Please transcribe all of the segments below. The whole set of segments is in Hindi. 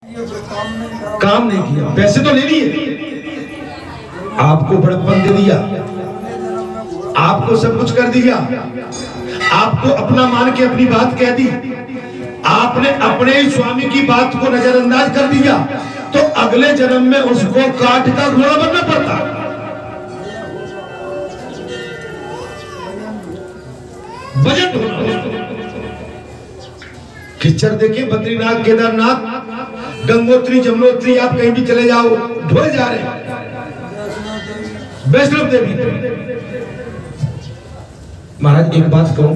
काम नहीं किया, पैसे तो ले लिए, आपको बड़प्पन दे दिया, आपको सब कुछ कर दिया, आपको अपना मान के अपनी बात कह दी, आपने अपने ही स्वामी की बात को नजरअंदाज कर दिया, तो अगले जन्म में उसको काट का घोड़ा बनना पड़ता। बजट किच्चर देखिए, बद्रीनाथ, केदारनाथ, गंगोत्री, जमुनोत्री, आप कहीं भी चले जाओ ढोए जा रहे हैं। वैष्णव देवी, महाराज एक बात कहूं,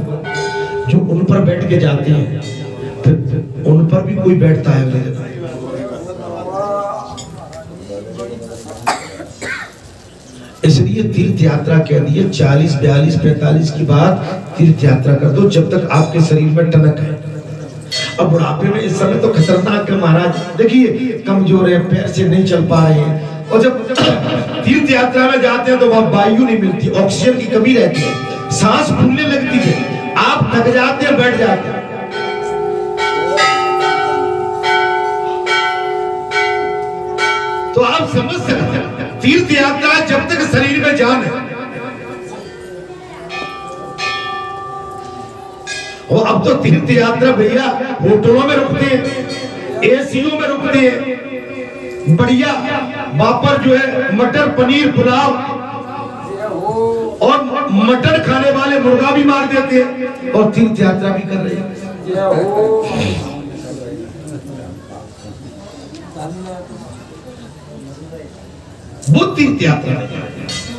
जो उन पर बैठ के जाते हैं फिर उन पर भी कोई बैठता है अगले जगह। इसलिए तीर्थ यात्रा कह दी है, 40, 42, 45 की बात तीर्थ यात्रा कर दो जब तक आपके शरीर में टनक है। अब बुढ़ापे में इस समय तो खतरनाक है महाराज, देखिए कमजोर है, पैर से नहीं चल पा रहे हैं, और जब तीर्थ यात्रा में जाते हैं तो वहां वायु नहीं मिलती, ऑक्सीजन की कमी रहती है, सांस फूलने लगती है, आप थक जाते हैं, बैठ जाते हैं। तो आप समझ सकते हैं, तीर्थ यात्रा जब तक शरीर में जान है। और अब तो तीर्थ यात्रा भैया होटलों में रुकते हैं, एसीओ में रुकते हैं, बढ़िया वहां पर जो है मटर पनीर पुलाव और मटन खाने वाले मुर्गा भी मार देते हैं और तीर्थ यात्रा भी कर रहे हैं। वो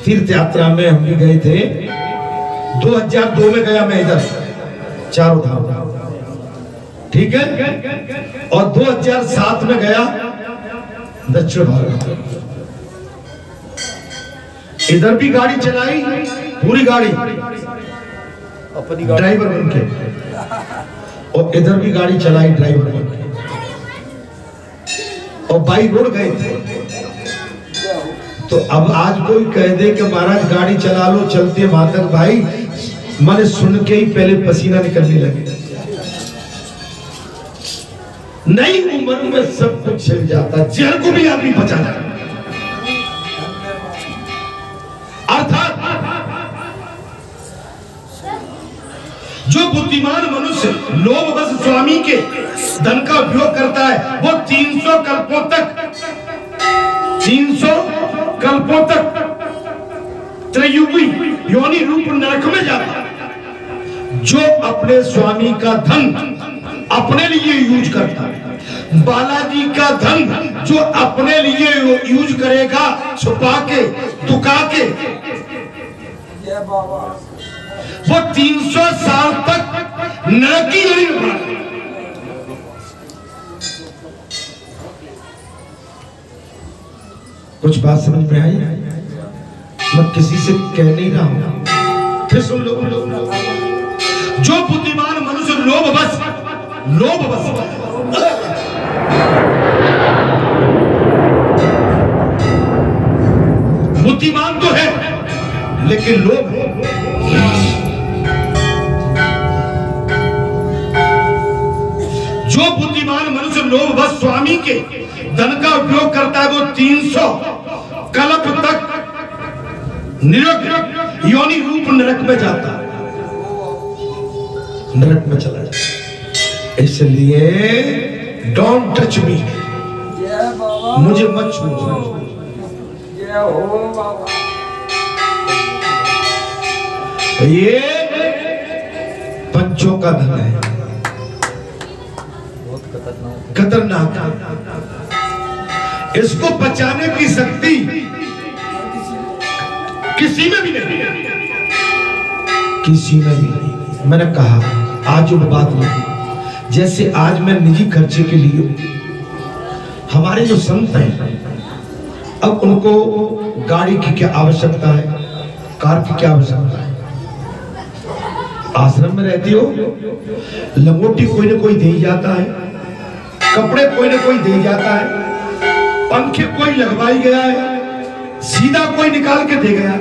तीर्थ यात्रा में हम भी गए थे, 2002 में गया मैं इधर चारों धाम, ठीक है, और 2007 में गया दक्षिण भारत। इधर भी गाड़ी चलाई, पूरी गाड़ी अपनी ड्राइवर बन के, और इधर भी गाड़ी चलाई ड्राइवर बन के, और बाई रोड गए थे। तो अब आज कोई कह दे कि महाराज गाड़ी चला लो, चलते वहां तक, भाई मैंने सुन के ही पहले पसीना निकलने लगे। नई उम्र में सब कुछ छिल जाता, जहर को भी आदमी बचा जाता। अर्थात जो बुद्धिमान मनुष्य लोभवश स्वामी के धन का उपयोग करता है, वो 300 कल्पों तक त्रयुगी योनि रूप नरक में जाता है। जो अपने स्वामी का धन अपने लिए यूज करता है, बालाजी का धन जो अपने लिए यूज करेगा, छुपा के दुका के, वो 300 साल तक नरक की योनि में। कुछ बात समझ में आई? मैं किसी से कह नहीं रहा हूं, फिर सुन लो। जो बुद्धिमान मनुष्य लोभवश बुद्धिमान तो है लेकिन लोभ है। जो बुद्धिमान मनुष्य लोभवश स्वामी के धन का उपयोग करता है, वो 300 कल्प तक निरक योनि रूप नरक में जाता है, नरक में चला जाता। इसलिए डोंट टच मी, मुझे मत छूओ। ये पंचों का धन है, खतरनाक। इसको बचाने की शक्ति किसी में भी नहीं, किसी में भी नहीं। मैंने कहा आज जो बात नहीं, जैसे आज मैं निजी खर्चे के लिए, हमारे जो संत हैं, अब उनको गाड़ी की क्या आवश्यकता है, कार की क्या आवश्यकता है। आश्रम में रहती हो, लंगोटी कोई ना कोई दे ही जाता है, कपड़े कोई ना कोई दे जाता है, पंखे कोई लगवाई गया है, सीधा कोई निकाल के दे गया,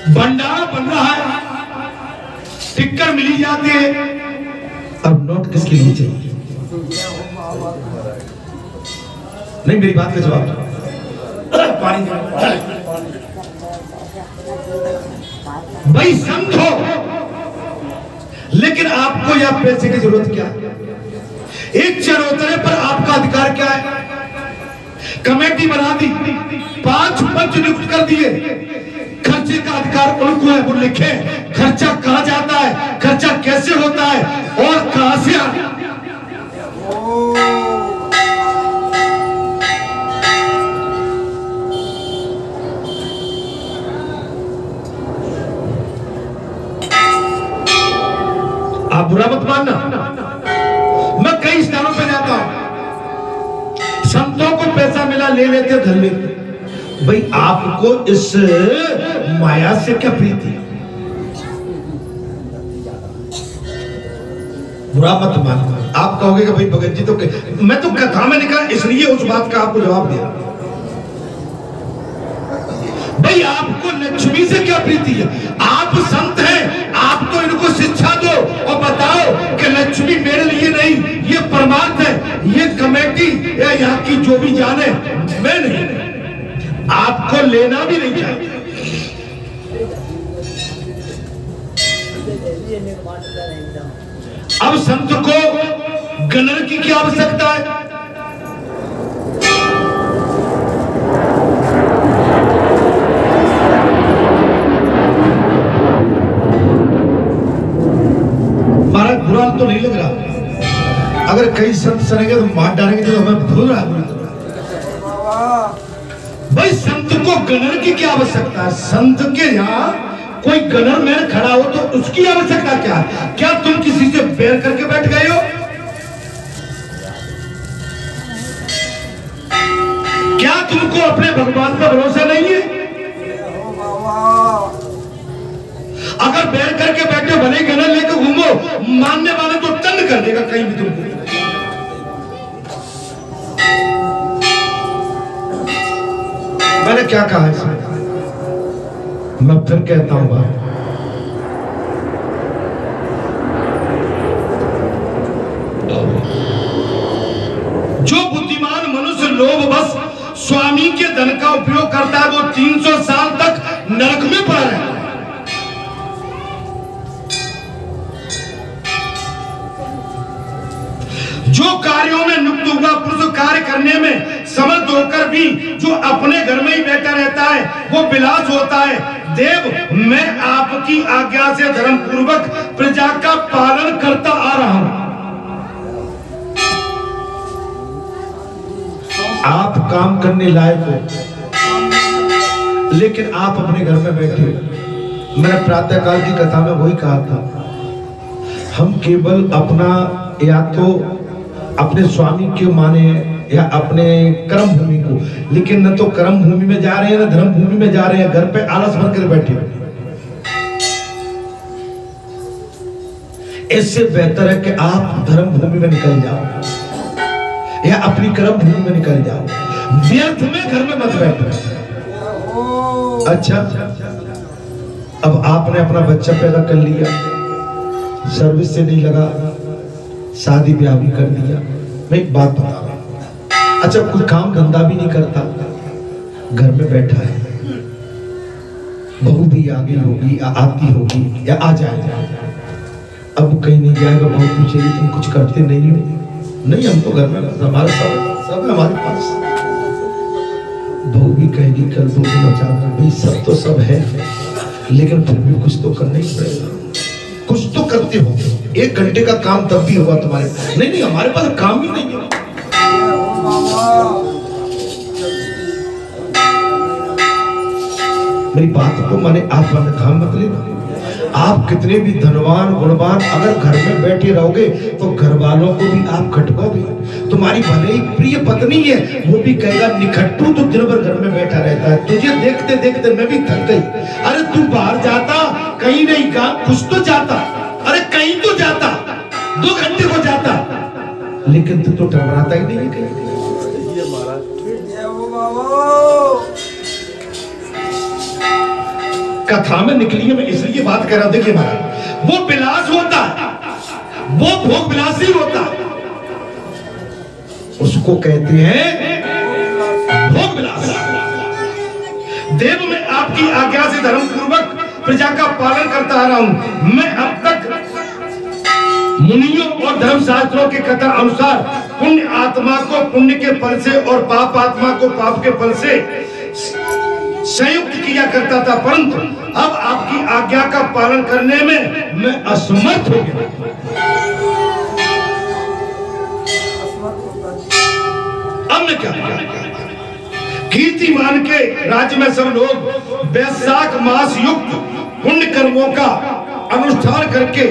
भंडारा बन रहा है, टिक्कर मिली जाती है। अब नोट किसके लिए चाहिए? नहीं, मेरी बात का जवाब दो। पानी भाई संत हो, लेकिन आपको या पैसे की जरूरत क्या? एक चरोतरे पर आपका अधिकार क्या है? कमेटी बना दी, 5 पंच नियुक्त कर दिए, खर्चे का अधिकार उनको है, वो लिखे खर्चा कहां जाता है, खर्चा कैसे होता है और कहां से आता है। आप बुरा मत मानना, मैं कई स्थानों पे जाता हूं, संतों को पैसा मिला ले लेते धर लेते। भाई आपको इस माया से क्या प्रीति? बुरा मत मानना। आप कहोगे कि भाई भगत जी तो मैं तो कथा में निकला इसलिए उस बात का आपको जवाब दिया। भाई आपको लक्ष्मी से क्या प्रीति है? आप संत हैं, आप तो इनको शिक्षा दो और बताओ कि लक्ष्मी मेरे लिए नहीं, ये परमार्थ है, ये कमेटी या यहाँ की जो भी जाने, मैं नहीं, आपको लेना भी नहीं चाहिए। अब संत को गणर की क्या आवश्यकता है? महाराज बुरा तो नहीं लग रहा, अगर कई संत सनेंगे तो मार डालेंगे तो हमें भूल रहा है। भाई संत को गणर की क्या आवश्यकता है? संत के यहाँ कोई गणर मैन खड़ा हो तो उसकी आवश्यकता क्या है? क्या तुम किसी से बैर करके बैठ गए हो? क्या तुमको अपने भगवान पर भरोसा नहीं है? अगर बैर करके बैठे भले गणर लेकर घूमो, मानने वाले तो तंग कर देगा कहीं भी तुमको। मैंने क्या कहा है? मैं फिर कहता हूं बात, जो बुद्धिमान मनुष्य लोभ बस स्वामी के धन का उपयोग करता है वो 300 साल तक नरक में पड़ा रहता है। जो कार्यों में नियुक्त हुआ पुरुष कार्य करने में समर्थ होकर भी जो अपने घर में ही बैठा रहता है वो विलास होता है। देव, मैं आपकी आज्ञा से धर्म पूर्वक प्रजा का पालन करता आ रहा हूं। आप काम करने लायक हो, लेकिन आप अपने घर में बैठे हो। मैंने प्रातःकाल की कथा में वही कहा था, हम केवल अपना या तो अपने स्वामी क्यों माने या अपने कर्म भूमि को, लेकिन न तो कर्म भूमि में जा रहे हैं न धर्म भूमि में जा रहे हैं, घर पे आलस भर कर बैठे। इससे बेहतर है कि आप धर्म भूमि में निकल जाओ या अपनी कर्म भूमि में निकल जाओ, व्यर्थ में घर में मत बैठो। अच्छा, अब आपने अपना बच्चा पैदा कर लिया, सर्विस से नहीं लगा, शादी ब्याह भी कर दिया। मैं एक बात बता रहा हूं, अच्छा कोई काम धंधा भी नहीं करता, घर में बैठा है, बहू भी आ गई होगी या आती होगी या आ जाएगा, अब कहीं नहीं जाएगा, बहू पूछेगी तुम कुछ करते नहीं हो? नहीं, हम तो घर में, हमारे सब है हमारे पास। बहू भी कहेगी कल दो दिन बचा, भाई सब तो सब है, लेकिन फिर भी कुछ तो करना ही पड़ेगा। कुछ तो करते हो, 1 घंटे का काम तब भी होगा तुम्हारे। नहीं, हमारे पास काम ही नहीं है। मेरी बात को माने आप माने काम मत लेना। आप कितने भी धनवान गुणवान अगर घर में बैठे रहोगे तो घर वालों को भी आप खटकोगे। तुम्हारी भले ही प्रिय पत्नी है, वो भी कहेगा निखट्टू तो दिन भर घर में बैठा रहता है, तुझे देखते देखते मैं भी थक गई। अरे तू बाहर जाता, कहीं नहीं का कुछ तो जाता, अरे कहीं तो जाता, 2 घंटे को जाता, लेकिन तू तो टरमराता ही नहीं है कहीं। कथा में निकली है, मैं इसलिए बात कर रहा हूं। देखिए महाराज, वो विलास होता है, वो भोग विलासी होता है, उसको कहते हैं भोग विलास। देव मैं आपकी आज्ञा से धर्म पूर्वक प्रजा का पालन करता आ रहा हूं। मैं अब तक मुनियों और धर्म शास्त्रों के कथा अनुसार पुण्य आत्मा को पुण्य के फल से और पाप आत्मा को पाप के फल से संयुक्त किया करता था, परंतु अब आपकी आज्ञा का पालन करने में मैं असमर्थ हो गया। अब मैं क्या कीर्तिमान के राज्य में सब लोग वैशाख मास युक्त पुण्य कर्मों का अनुष्ठान करके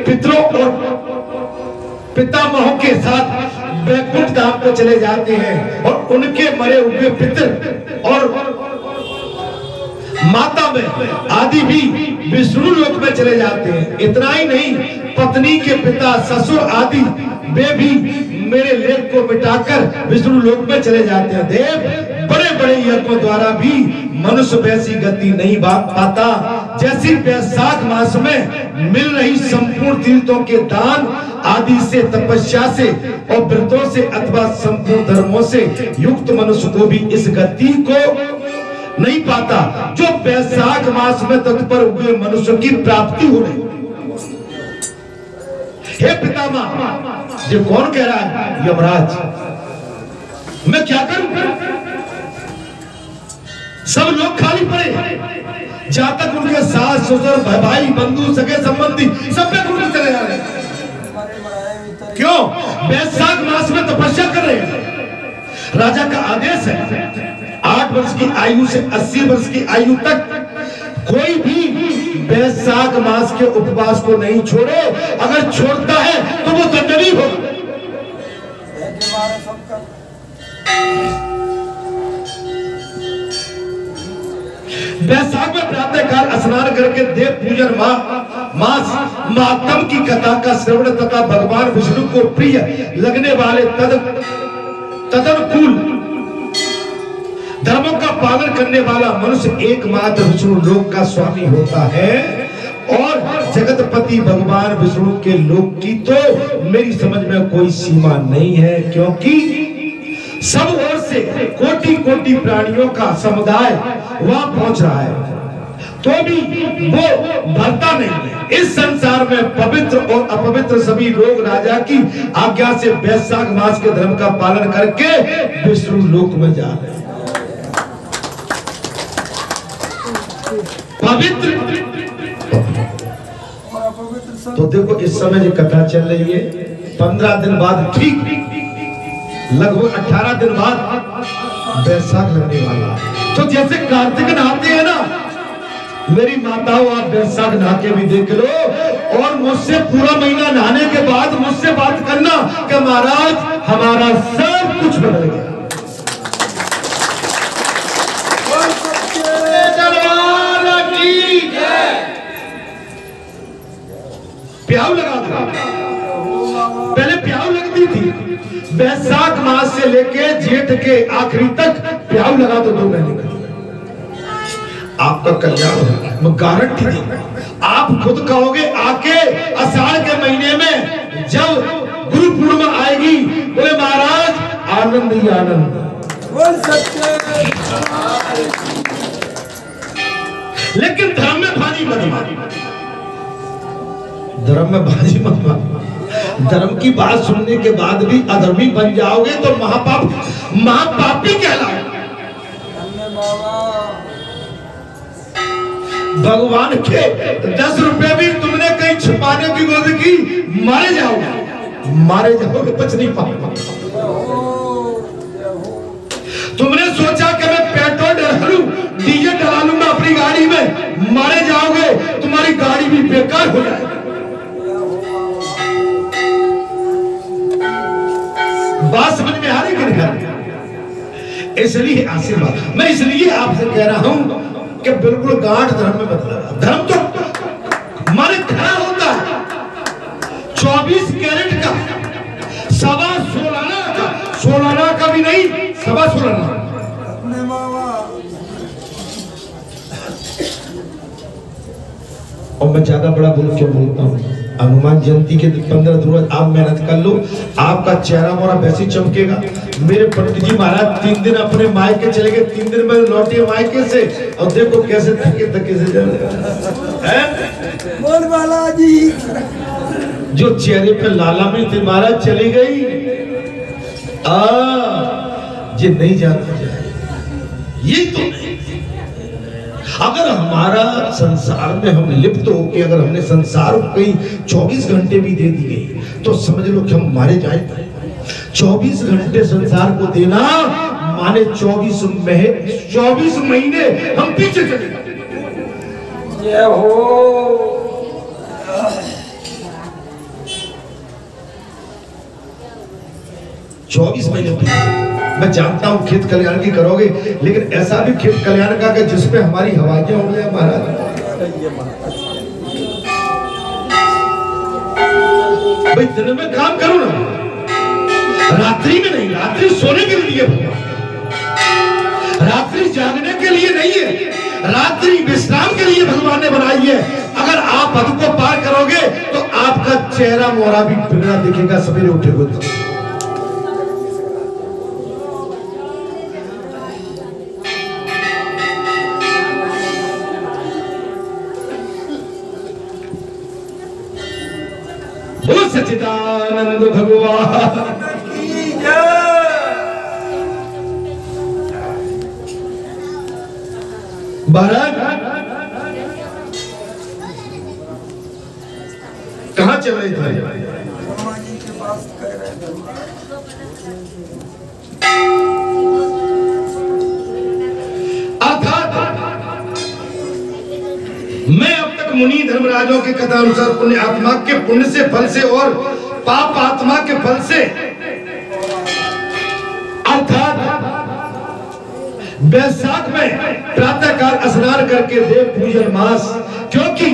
पितरों और पितामहों के साथ वैकुंठ धाम पर चले जाते हैं और उनके मरे हुए पितर और माता में आदि भी विष्णु लोक में चले जाते हैं। इतना ही नहीं, पत्नी के पिता ससुर आदि वे भी मेरे लेख को मिटाकर विष्णु लोक में चले जाते हैं। देव बड़े बड़े यज्ञों द्वारा भी मनुष्य वैसी गति नहीं पाता जैसी वैशाख मास में मिल रही संपूर्ण तीर्थों के दान आदि से, तपस्या से और व्रतों से अथवा संपूर्ण धर्मों से युक्त मनुष्य को भी इस गति को नहीं पाता जो वैशाख मास में तत्पर हुए मनुष्य की प्राप्ति हो रही। हे पितामह, ये कौन कह रहा है? यमराज। मैं क्या करूं? सब लोग खाली पड़े, जहां तक उनके सास ससुर भाई बंधु सगे संबंधी सब पे घूमने चले जा रहे हैं। क्यों? वैशाख मास में तपस्या कर रहे हैं। राजा का आदेश है 8 वर्ष की आयु से 80 वर्ष की आयु तक कोई भी वैशाख मास के उपवास को नहीं छोड़े। अगर छोड़ता है तो वो दंडनीय होगा। वैशाख में प्रातः काल स्नान करके देव पूजन मास महात्म की कथा का श्रवण तथा भगवान विष्णु को प्रिय लगने वाले तदनुकूल धर्मों का पालन करने वाला मनुष्य एकमात्र विष्णु लोक का स्वामी होता है। और जगतपति भगवान विष्णु के लोक की तो मेरी समझ में कोई सीमा नहीं है, क्योंकि सब ओर से कोटि कोटि प्राणियों का समुदाय वहां पहुंच रहा है, तो भी वो भरता नहीं है। इस संसार में पवित्र और अपवित्र सभी लोग राजा की आज्ञा से वैशाख मास के धर्म का पालन करके विष्णु लोक में जा रहे हैं। पवित्र तो देखो इस समय जो कथा चल रही है 15 दिन बाद, ठीक लगभग 18 दिन बाद वैशाख लगने वाला है। तो जैसे कार्तिक नहाते हैं ना, मेरी माताओं आप वैशाख नहा के भी देख लो और मुझसे पूरा महीना नहाने के बाद मुझसे बात करना कि महाराज हमारा सब कुछ बदल गया। प्याऊ लगा दो। पहले प्याऊ लगती थी, वैशाख मास से लेके जेठ के आखिरी तक प्याऊ लगा दो 2 महीने का, आपका कल्याण होगा। मैं गारंटी दूंगा। आप खुद कहोगे आके आषाढ़ के महीने में जब गुरु पूर्णिमा आएगी, बोले महाराज आनंद ही आनंद। लेकिन धर्म में भाजी मत मारो, धर्म में भाजी मत मारो। धर्म की बात सुनने के बाद भी अधर्मी बन जाओगे तो महापापी कहलाओगे। भगवान के 10 रुपए भी तुमने कहीं छिपाने की कोशिश की, मारे जाओगे, बच नहीं पाओगे। तुमने सोचा कि मैं पेट्रोल डला लूं, डीजल डला लूंगा अपनी गाड़ी में, मारे जाओगे, तुम्हारी गाड़ी भी बेकार हो जाएगी। बात समझ में आ रही कि नहीं? इसलिए आशीर्वाद मैं इसलिए आपसे कह रहा हूं कि बिल्कुल गांठ धर्म में बदला। धर्म तो माने खड़ा होता है 24 कैरेट का, 16.25 का, 16 का भी नहीं, 16.25। और मैं ज्यादा बड़ा बोल क्यों बोलता हूं? हनुमान जयंती के 15 दिन आप मेहनत कर लो, आपका चेहरा मोरा वैसे चमकेगा। मेरे पंडित जी महाराज 3 दिन अपने मायके चले गए, 3 दिन में लौटे मायके से, और देखो कैसे थके थके से जा रहे हैं। बोल बालाजी, जो चेहरे पे लालामी थी महाराज चली गई। ये नहीं जाना चाहिए, ये तो नहीं। अगर हमारा संसार में हम लिप्त हो के अगर हमने संसार को कहीं 24 घंटे भी दे दिए तो समझ लो कि हम मारे जाएंगे। 24 घंटे संसार को देना माने 24 महीने हम पीछे चले गए। जय हो। 24 महीने पीछे। मैं जानता हूं खेत कल्याण की करोगे, लेकिन ऐसा भी खेत कल्याण का जिसपे हमारी हवाइयां हो गया महाराज। भाई दिन में काम करो ना, रात्रि में नहीं। रात्रि सोने के लिए भगवान, रात्रि जागने के लिए नहीं है, रात्रि विश्राम के लिए भगवान ने बनाई है। अगर आप हद को पार करोगे तो आपका चेहरा मोहरा भी बिगड़ा दिखेगा सवेरे उठे हुए तो। सच्चिदानंद भगवान की जय। भारत कहाँ चल रहे थे? मैं अब तक मुनि धर्मराजों की कथा अनुसार पुण्य आत्मा के पुण्य से फल से और पाप आत्मा के फल से, अर्थात वैशाख में प्रातःकाल स्नान करके देव पूजन मास, क्योंकि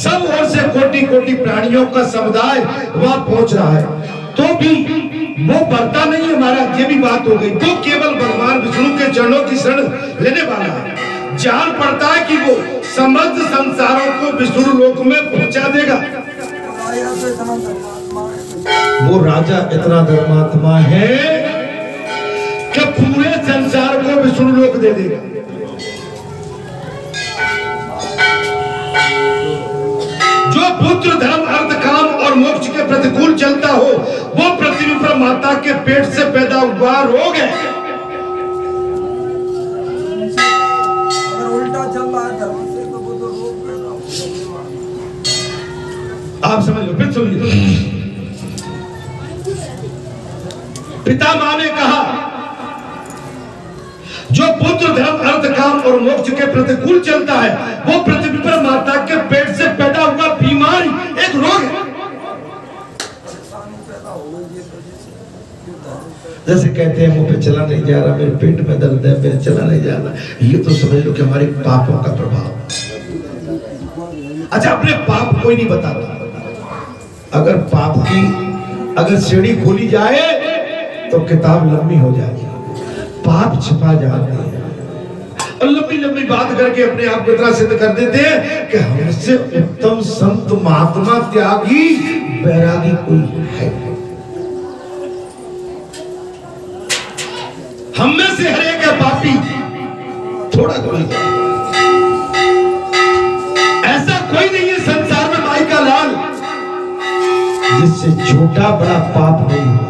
सब ओर से कोटि कोटि प्राणियों का समुदाय वहां पहुंच रहा है, तो भी वो बढ़ता नहीं है महाराज। ये भी बात हो गई। तो केवल भगवान विष्णु के चरणों की शरण लेने वाला है। जान पड़ता है कि वो समस्त संसारों को विष्णु लोक में पहुंचा देगा। वो राजा इतना धर्मात्मा है कि पूरे संसार को विष्णु लोक दे देगा। जो पुत्र धर्म अर्थ काम और मोक्ष के प्रतिकूल चलता हो वो पृथ्वी पर माता के पेट से पैदा हुआ रोग है। आप समझ लो, फिर सुनिए। पिता माँ ने कहा जो पुत्र धर्म अर्थ काम और मोक्ष के प्रतिकूल चलता है वो पृथ्वी पर माता के पेट से पैदा हुआ बीमारी एक रोग है। जैसे कहते हैं मुंह पे चला नहीं जा रहा, मेरे पेट में दर्द है, मेरे चला नहीं जा रहा, ये तो समझ लो कि हमारे पापों का प्रभाव। अच्छा, अपने पाप कोई नहीं बताता। अगर पाप की अगर सीढ़ी खोली जाए तो किताब लंबी हो जाएगी, पाप छिपा जाते हैं और लंबी लंबी बात करके अपने आप को इतना सिद्ध कर देते हैं कि हमसे उत्तम संत महात्मा त्यागी बैरागी कोई है। हम में से हर एक है पापी, थोड़ा कोई ऐसा कोई नहीं है संसार में माई का लाल जिससे छोटा बड़ा पाप नहीं हुआ,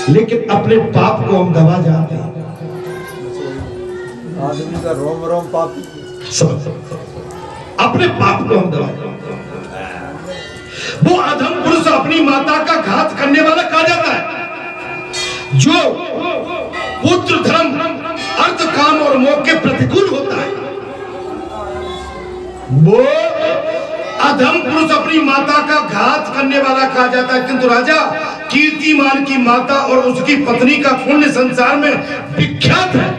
लेकिन अपने पाप को हम दबा जाते हैं। आदमी का रोम रोम पाप, अपने पाप को हम दबा जाते। वो अधम पुरुष अपनी माता का घात करने वाला कहा जाता है। जो पुत्र धर्म अर्थ काम और मोक्ष के प्रतिकूल होता है वो अधम पुरुष अपनी माता का घात करने वाला कहा जाता है। किंतु राजा कीर्तिमान की माता और उसकी पत्नी का पुण्य संसार में विख्यात है।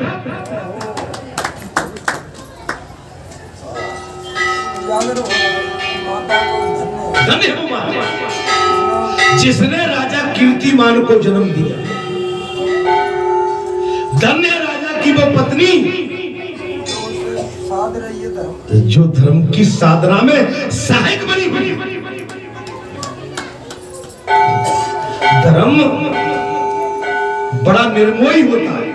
धन्य है वो माता जिसने राजा कीर्तिमान को जन्म दिया। धन्य राजा की वो पत्नी जो धर्म की साधना में सहायक बनी। धर्म बड़ा निर्मोही होता है,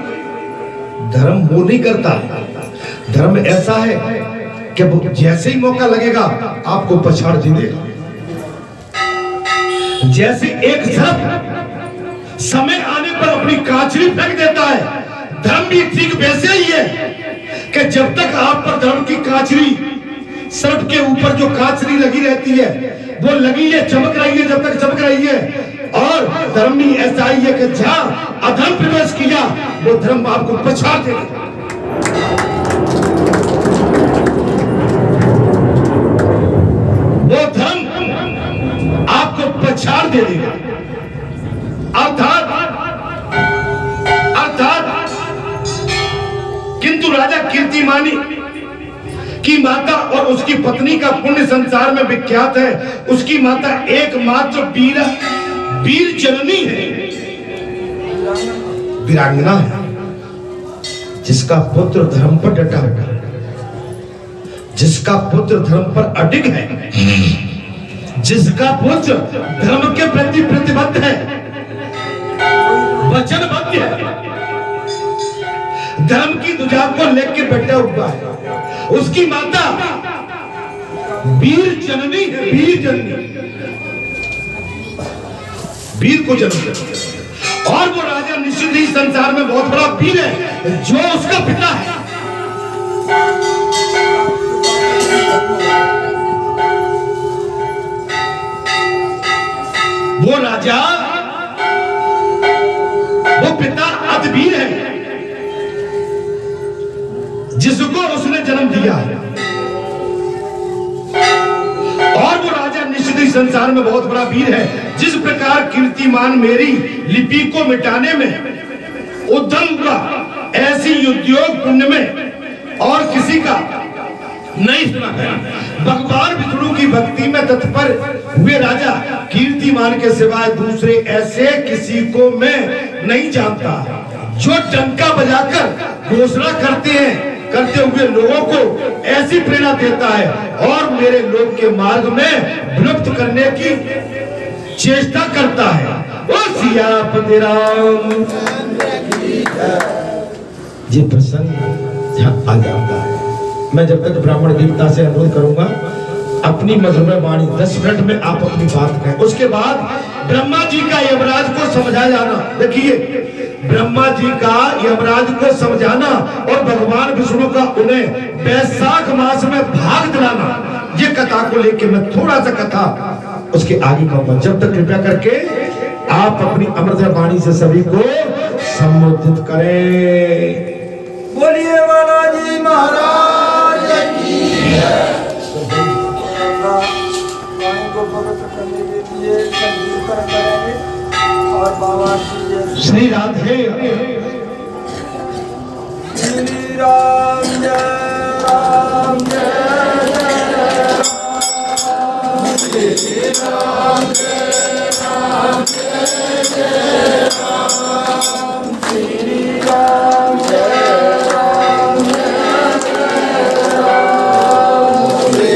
धर्म वो नहीं करता है। धर्म ऐसा है कि वो जैसे ही मौका लगेगा आपको पछाड़ देगा। जैसे एक सर्प समय आने पर अपनी कांचरी फेंक देता है, धर्म भी ठीक वैसे ही है कि जब तक आप पर धर्म की कांचरी, सर्प के ऊपर जो कांचरी लगी रहती है वो लगी है, चमक रही है, जब तक चमक रही है। और धर्म भी ऐसा ही है कि जहां अधर्म प्रवेश किया वो धर्म आपको पछाड़ देगा। वो धर्म आपको पछाड़ दे देगा। अर्थात किंतु राजा कीर्तिमानी की माता और उसकी पत्नी का पुण्य संसार में विख्यात है। उसकी माता एकमात्र वीर जननी है, वीरांगना है, जिसका पुत्र धर्म पर डटा हुआ है, जिसका पुत्र धर्म पर अडिग है, जिसका पुत्र धर्म के प्रति प्रतिबद्ध है, वचनबद्ध है, धर्म की ध्वजा को लेकर बैठा हुआ है। उसकी माता वीर जननी है, वीर जननी, वीर को जन्म देती है। और वो राजा निश्चित ही संसार में बहुत बड़ा वीर है जो उसका पिता है। वो राजा, वो पिता अतिवीर है जिसको उसने जन्म दिया है। और वो राजा निश्चित ही संसार में बहुत बड़ा वीर है। जिस प्रकार कीर्तिमान मेरी लिपि को मिटाने में उद्यम हुआ, ऐसी उद्योग पुण्य में और किसी का नहीं सुना है। भगवान विष्णु की भक्ति में तत्पर हुए राजा कीर्तिमान के सिवाय दूसरे ऐसे किसी को मैं नहीं जानता जो डंका बजाकर घोषणा करते हुए लोगों को ऐसी प्रेरणा देता है और मेरे लोग के मार्ग में विलुप्त करने की चेष्टा करता है। ओ सियापति राम। ये प्रसंग आ जाता है। मैं जब तक ब्राह्मण देवता से अनुरोध करूंगा अपनी मधुर वाणी 10 मिनट में आप अपनी बात कहें। उसके बाद ब्रह्मा जी का यमराज को समझाया जाना। देखिए, ब्रह्मा जी का यमराज को समझाना और भगवान विष्णु का उन्हें वैशाख मास में भाग दिलाना, ये कथा को लेके मैं थोड़ा सा कथा उसके आगे कहूंगा। जब तक कृपया करके आप अपनी अमृत वाणी से सभी को संबोधित करें। बोलिए बालाजी महाराज की जय। को पवित्र करने के लिए संकीर्तन करेंगे और बाबा की श्री राधे श्री राम जय राम जय राम श्री राम जय राम जय राम श्री राम जय राम जय राम श्री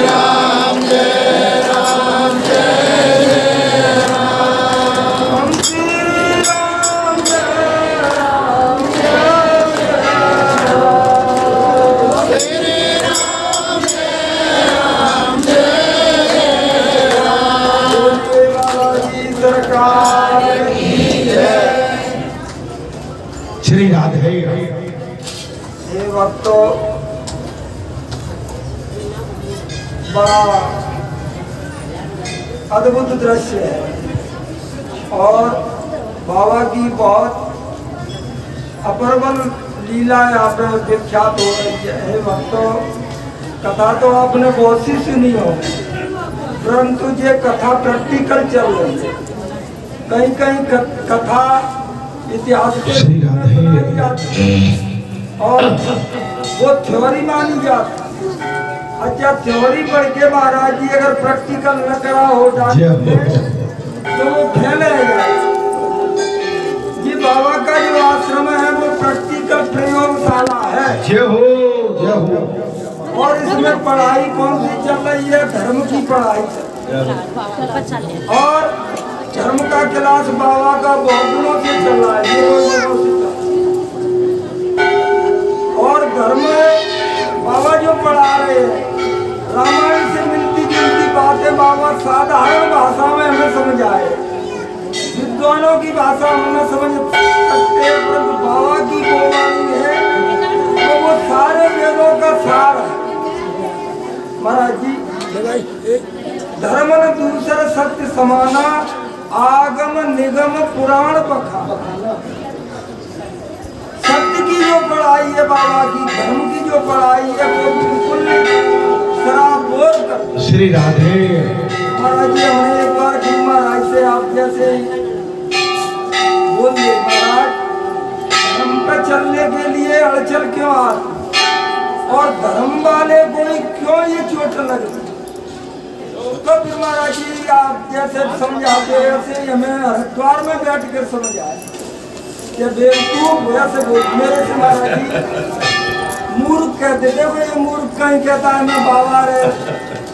राम जय राम जय राम श्री राम जय राम श्री राधे। ये भक्तों, बड़ा अद्भुत दृश्य है और बाबा की बहुत अपरबल लीला यहाँ पे विख्यात हो रही है। भक्तों, कथा तो आपने बहुत सी सुनी हो, परंतु ये कथा प्रैक्टिकल चल रही है। कहीं कहीं कथा इतिहास के और वो थ्योरी मानी जाती। अच्छा, थ्योरी पढ़ के महाराज जी अगर प्रैक्टिकल न करा हो जाए तो वो फैलेगा। ये बाबा का जो आश्रम है वो प्रैक्टिकल प्रयोगशाला है। जय हो। और इसमें पढ़ाई कौन सी चल रही है? धर्म की पढ़ाई। और धर्म का क्लास बाबा का बहुत दिनों से चल रहा है, और धर्म बाबा जो पढ़ा रहे हैं रामायण से मिलती जुलती बातें बाबा साधारण भाषा में हमें समझाए। विद्वानों की भाषा हम न समझ सकते, परंतु बाबा की वो वाणी है तो वो सारे वेदों का सार है। महाराज जी, धर्म न दूसरा सत्य समाना, आगम निगम पुराण पखा। सत्य की जो पढ़ाई है बाबा की, धर्म की जो पढ़ाई है वो बिल्कुल सराबोर कर। श्री राधे। महाराज जी, हमने एक बार गुरु महाराज से आप जैसे बोल दिए, महाराज धर्म पे चलने के लिए अड़चन क्यों आती और धर्म वाले को क्यों ये चोट लगती? तो फिर महाराज जी आप जैसे समझाते ऐसे हमें हरिद्वार में बैठ कर समझाए कि बेवकूफ वैसे बोल। मेरे से महाराज जी मूर्ख कहते थे, वो ये मूर्ख कहीं कहता है मैं बाबा रे,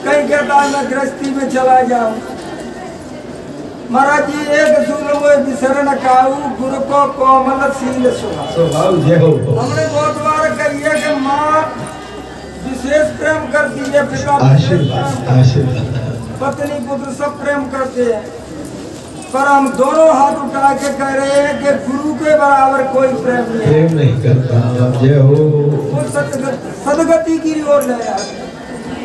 कहीं कहता है मैं गृहस्थी में चला जाऊं। महाराज जी एक सुन वो विसरण काऊ, गुरु को कोमल सील स्वभाव। हमने बहुत बार कही है कि माँ विशेष प्रेम करती है, पिता पत्नी पुत्र सब प्रेम करते हैं, पर हम दोनों हाथ उठा के कह रहे हैं कि गुरु के बराबर कोई प्रेम नहीं करता। जय हो। वो सदगति की ओर ले आया।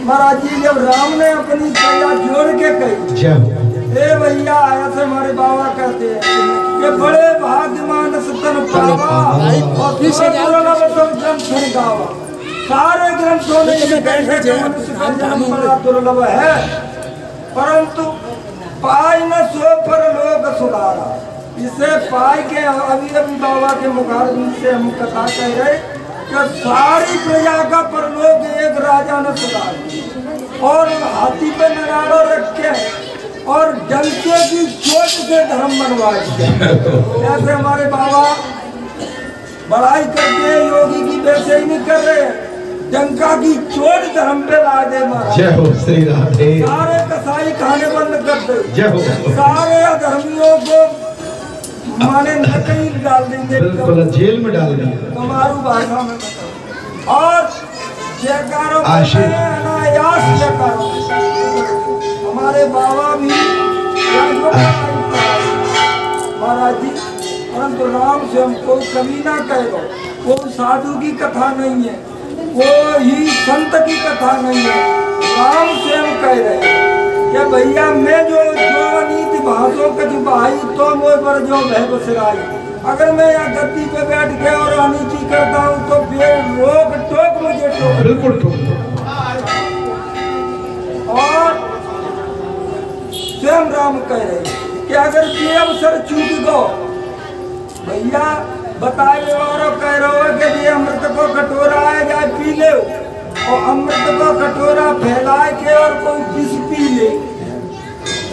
महाराज जी जब राम ने अपनी कैया जोड़ के कही, जय हो। ए भैया ऐसे हमारे बाबा कहते हैं कि बड़े भाग्यमान सतन पावा और ग्रंथ गावा। सारे ग्रंथों में ये कहते हैं मनुष्य का जन्म बड़ा दुर्लभ है, परंतु पाई न सो पर लोग सुधारा। इसे पाई के अभी अभी बाबा के मुखारबिन से हम कथा कह रहे कि सारी प्रजा का परलोक एक राजा ने सुधारा और हाथी पे नगाड़ा रख के और डंके की चोट से धर्म बनवाया। ऐसे हमारे बाबा बड़ाई करते हैं, योगी की वैसे ही नहीं कर रहे, डंका की चोट धर्म पे ला दे महाराज। जय हो श्री राधे। सारे कसाई खाने बंद कर दे, जय हो। सारे अधर्मियों को माने नकली डाल देंगे, बिल्कुल जेल में डाल देंगे हमारी भाषा में। और जयकारों अनायास जयकारों हमारे बाबा भी महाराज जी, परंतु राम से हमको कभी ना कहो, वो साधु की कथा नहीं है, वो ही संत की कथा नहीं है। राम से हम कह रहे हैं कि भैया मैं जो नीति भाषों के भाई तो मोह पर जो भय बसराई, अगर मैं यहाँ गद्दी पे बैठ के और अनिति करता हूँ तो फिर रोक टोक मुझे टोक, बिल्कुल टोक। और स्वयं राम कह रहे कि अगर ये अवसर चूक गो भैया बताए वालों कह रहे हो कि ये अमृत को कटोरा है जाए पी ले, और अमृत को कटोरा फैलाए के और कोई विष पी ले।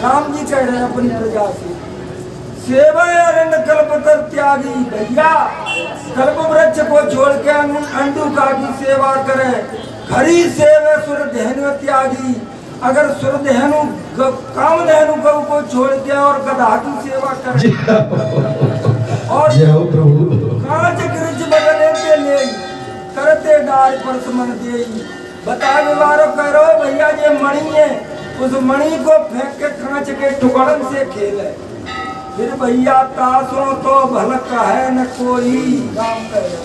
राम जी कह रहे हैं अपनी प्रजा से, सेवा अरण्य कल्पतर त्यागी। भैया कल्प वृक्ष को छोड़ के अंडुका की सेवा करें, खरी सेवे सुर धेनु त्यागी। अगर सुर धेनु काम धेनु गौ को छोड़ के और गधा की सेवा करें और कांच कृच बदले के ले करते डार पर समन दे। बताए वारो कह रहे हो भैया ये मणि है, उस मणि को फेंक के कांच के टुकड़न से खेले। फिर भैया तासों तो भल है न कोई, राम कहे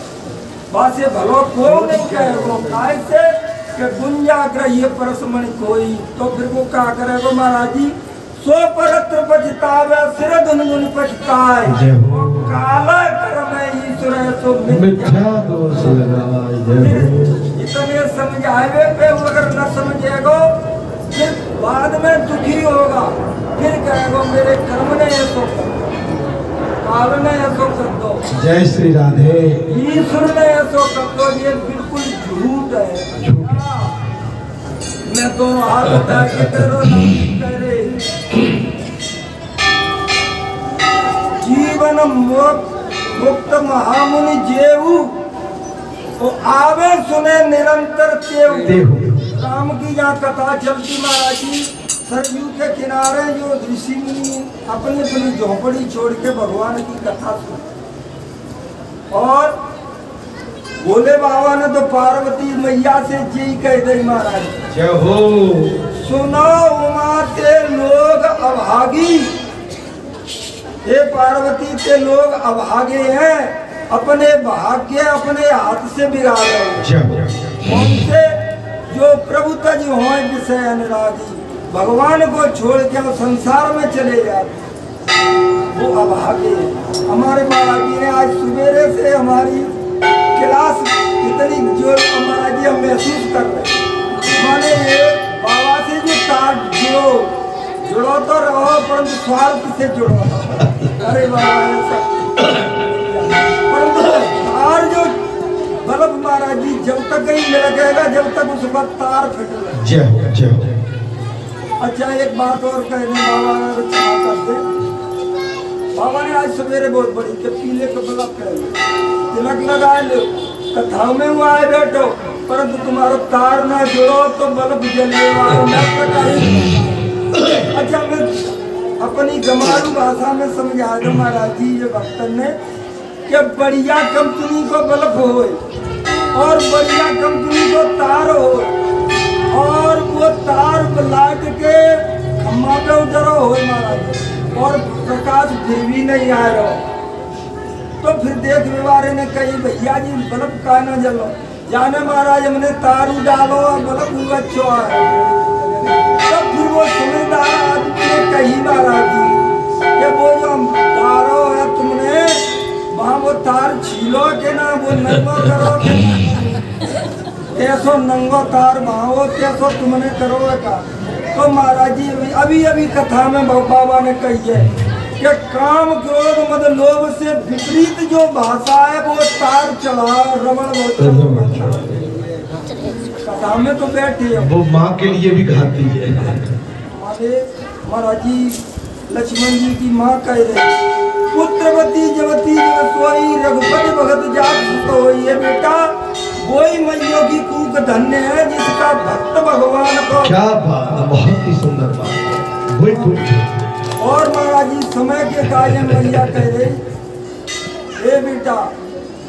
बासे भलो को नहीं कहे वो काय से कि गुंजा ग्रह्य परसमण कोई। तो फिर वो क्या करे वो महाराज जी, सो परत्र पछतावे सिर धुन पछताए, काला कर्म ईश्वर तो मिथ्या दोष लगाए। इतने समझावे पे अगर न समझेगो फिर बाद में दुखी होगा, फिर कहेगो मेरे कर्म ने ऐसो काल ने ऐसो कर दो। जय श्री राधे। ईश्वर ने ऐसो कर दो, ये बिल्कुल झूठ है। मैं दोनों हाथ उठा के करो करे जीवन मुक्त महामुनि जेऊ वो आवे सुने निरंतर तेऊ। राम की यहाँ कथा चलती महाराज जी, सरयू के किनारे जो ऋषि मुनि अपनी अपनी झोपड़ी छोड़ के भगवान की कथा सुनी और भोले बाबा ने तो पार्वती मैया से जी कह दी महाराज जय हो। सुनो उमा ते लोग अभागी, हे पार्वती ते लोग अभागे हैं, अपने भाग्य अपने हाथ से बिगाड़ रहे हैं। उनसे जो प्रभु तज हो विषय अनुरागी, भगवान को छोड़ के वो संसार में चले जाते वो अभागे। हमारे महाराज जी ने आज सवेरे से हमारी क्लास इतनी जो महाराज जी हम महसूस कर रहे हैं, माने ये बाबा से जो तार जुड़ो तो रहो परंतु स्वार्थ से जुड़ो। अरे बाबा ऐसा परंतु तार जो बल्ब महाराज जी जब तक कहीं लगेगा जब तक उस पर तार फिट। अच्छा एक बात और कहने बाबा ने क्षमा कर दे। बाबा ने आज सवेरे बहुत बड़ी के पीले के बल्ब तिलक लगाए लो कथाओं में हुआ है बैठो, परंतु तुम्हारा तार ना जुड़ो तो बल्ब जलेगा। अच्छा मैं अपनी गमारू भाषा में समझा दूं महाराज जी ये भक्तन ने कि बढ़िया कंपनी को बल्ब हो और बढ़िया कंपनी को तार हो और वो तार लाइट के खम्मा पे उधर हो महाराज और प्रकाश फिर भी नहीं आ रहा तो फिर देख व्यवहार ने कही भैया जी बल्ब का ना जलो जाने महाराज हमने तार डालो और बल्ब अच्छो तब फिर वो समझदार आदमी ने कही महाराज जी कि वो जो तारो है तुमने वहाँ वो तार छीलो के ना वो नंगो करो कैसो नंगो तार भावो कैसो तुमने करोगे का। तो महाराज जी अभी अभी कथा में बाबा ने कही है कि काम क्रोध मद लोभ से विपरीत जो भाषा है वो तार चला रमण कथा में तो बैठे है वो माँ के लिए भी घाती है। हमारे महाराज जी लक्ष्मण जी की माँ कह रहे पुत्रवती जवती सोई रघुपति भगत जात होई है बेटा वही मैयों की कूक धन्य है जिसका भक्त भगवान को। क्या बात, बहुत ही सुंदर बात। वही कूक और महाराज जी समय के कार्य मैया कह रही हे बेटा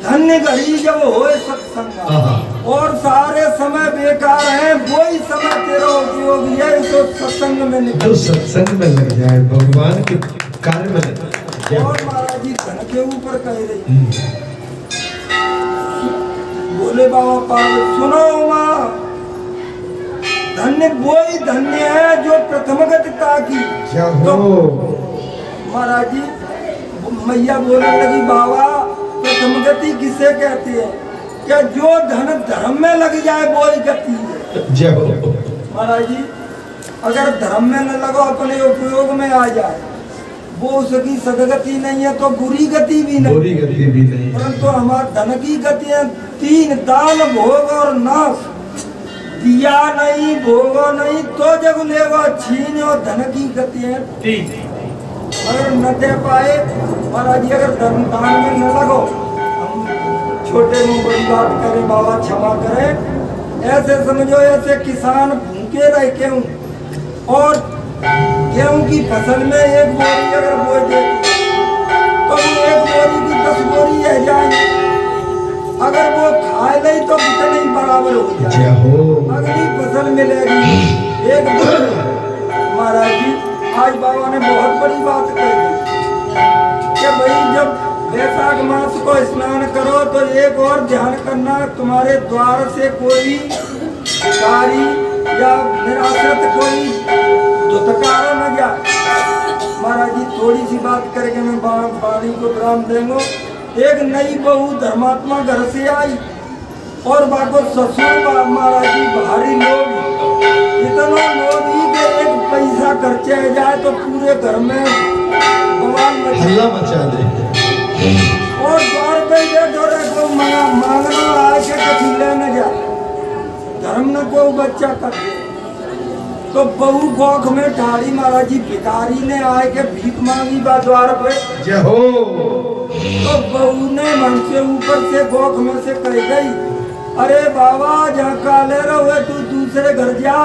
धन्य घड़ी जब होए सत्संग और सारे समय बेकार हैं वही समय तेरा उपयोगी है तो सत्संग में निकल सत्संग में लग जाए भगवान के कार्य में लग जाए। और महाराज जी धन के ऊपर कह रही बोले बाबा पार्वती सुनो माँ धन्य वही धन्य है जो प्रथम गतिता की। तो महाराज जी मैया बोलने लगी बाबा प्रथम गति किसे कहते हैं क्या जो धन धर्म में लग जाए वो ही गति है। महाराज जी अगर धर्म में न लगो अपने उपयोग में आ जाए वो उसकी सदगति नहीं है तो बुरी गति भी नहीं। परंतु हमारे धन की गति है तीन दान भोग और नाश दिया नहीं भोगो नहीं तो जग लेगा छीन और धन की गति है अगर न दे पाए महाराज जी अगर धन दान में न लगो हम छोटे में बड़ी बात करें बाबा क्षमा करें ऐसे समझो ऐसे किसान भूखे रह क्यों और गेहूं की फसल में एक बोरी अगर बोए देते तो वो एक बोरी की 10 बोरी रह जाए अगर वो खाए नहीं तो कितने ही बराबर हो जाए अगली फसल मिलेगी एक बोरी। महाराज जी आज बाबा ने बहुत बड़ी बात कह दी कि भाई जब वैशाख मास को स्नान करो तो एक और ध्यान करना तुम्हारे द्वार से कोई भिखारी या निराश्रित कोई दुतकारा न जाए। महाराज जी थोड़ी सी बात करके मैं वाणी को विराम देंगे। एक नई बहू धर्मात्मा घर से आई और बाको ससुर महाराज जी भारी लोग इतना लोग ही के एक पैसा खर्चे जाए तो पूरे घर में हल्ला मचा दे और द्वार पे बैठो को मांगना आए के कभी लेने जाए धर्म न को बच्चा कर दे तो बहू गोख में ठाड़ी महाराज जी भिखारी ने आए के भीख मांगी बा द्वार पे जय हो। तो बहू ने मन से ऊपर से गोख में से कह गई अरे बाबा जहाँ काले रहे तू दूसरे घर जा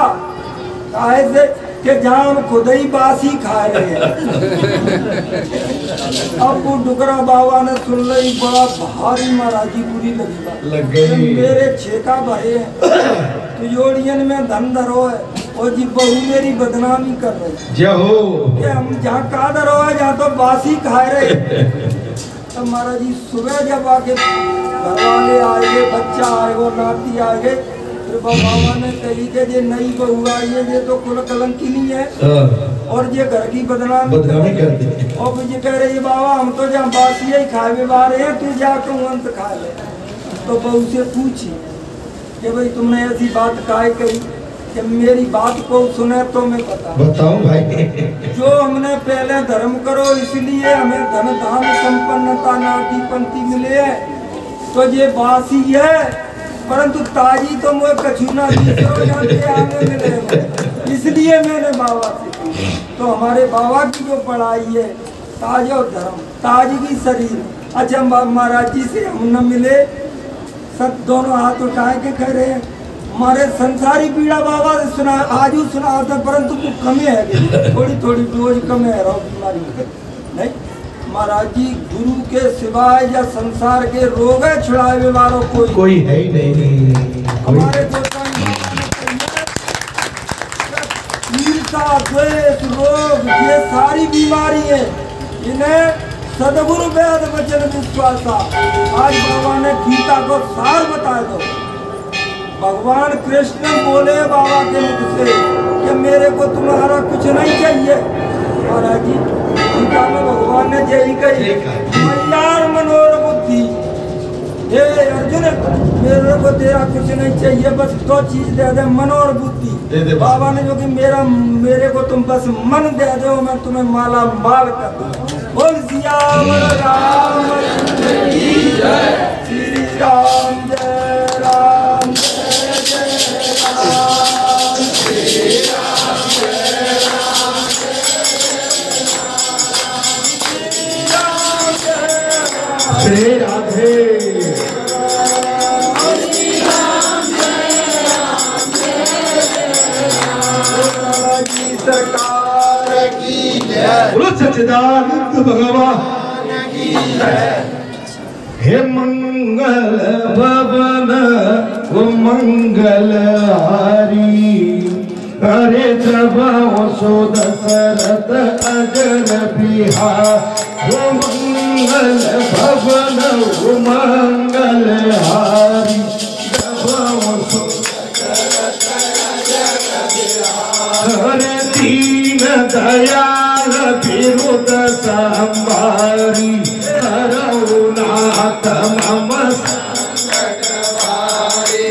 काहे से कि जहाँ हम खुद ही बासी खा रहे हैं। अब वो डुकरा बाबा ने सुन ली, बड़ा भारी महाराजी बुरी लग गई। मेरे छेका भरे तो योड़ियन में धन धरो है और जी बहू मेरी बदनामी कर रही जय हो कि हम जहाँ का धरो है जहाँ तो बासी खा रहे। तब महाराज जी सुबह जब आके घर वाले आए, बच्चा आए, वो नाती आ गए, फिर बाबा ने कही कि ये नई बहू आई है, ये तो कुल कलंकी नहीं है और ये घर की बदनामी कर दी। और मुझे कह रही बाबा हम तो जहाँ बासी ही खाए बारे हैं, तू जाकर अंत खा ले। तो बहू से पूछी कि भाई तुमने ऐसी बात काहे कही कि मेरी बात को सुने तो मैं बताऊं भाई। जो हमने पहले धर्म करो इसलिए हमें धन धान संपन्नता नाटी पंथी मिले है, तो ये बासी है, परंतु ताजी तो मुझे कछुना आगे मिले, इसलिए मैंने बाबा से की। तो हमारे बाबा की जो पढ़ाई है ताज और धर्म, ताजगी शरीर। अच्छा महाराज जी से हम न मिले, सब दोनों हाथ उठाए के कह रहे हैं हमारे संसारी पीड़ा बाबा से सुना, आज सुना था, परंतु कुछ कमी है, थोड़ी थोड़ी डोज कम है बीमारी नहीं। महाराज जी गुरु के सिवाय या संसार के रोग है छुड़ाए वालों कोई है ही नहीं। हमारे ईर्षा द्वेष रोग ये सारी बीमारी है, इन्हें सदगुरु वेद वचन विश्वासा। आज बाबा ने गीता को सार बता दो। भगवान कृष्ण बोले बाबा के मुख से कि मेरे को तुम्हारा कुछ नहीं चाहिए। महाराज जी गीता में भगवान ने यही कही, मय्यार मनोर बुद्धि, हे अर्जुन मेरे को तेरा कुछ नहीं चाहिए, बस दो चीज दे दे, मन और बुद्धि। बाबा ने जो कि मेरे को तुम बस मन दे दो, मैं तुम्हें माला माल कर दूं। बोल सिया राम श्री राम जय राम श्री राधे सरकार की जय, बोलो सच्चिदानंद भगवान की जय। हे मंगल भवन वो मंगल हारी, अरे प्रभु सो दशरथ अजर बिहार। वो मंगल भवन वो मंगल हारी, प्रभु सो हरे दीन दयाल विरुद्ध संभारी, करुणात मम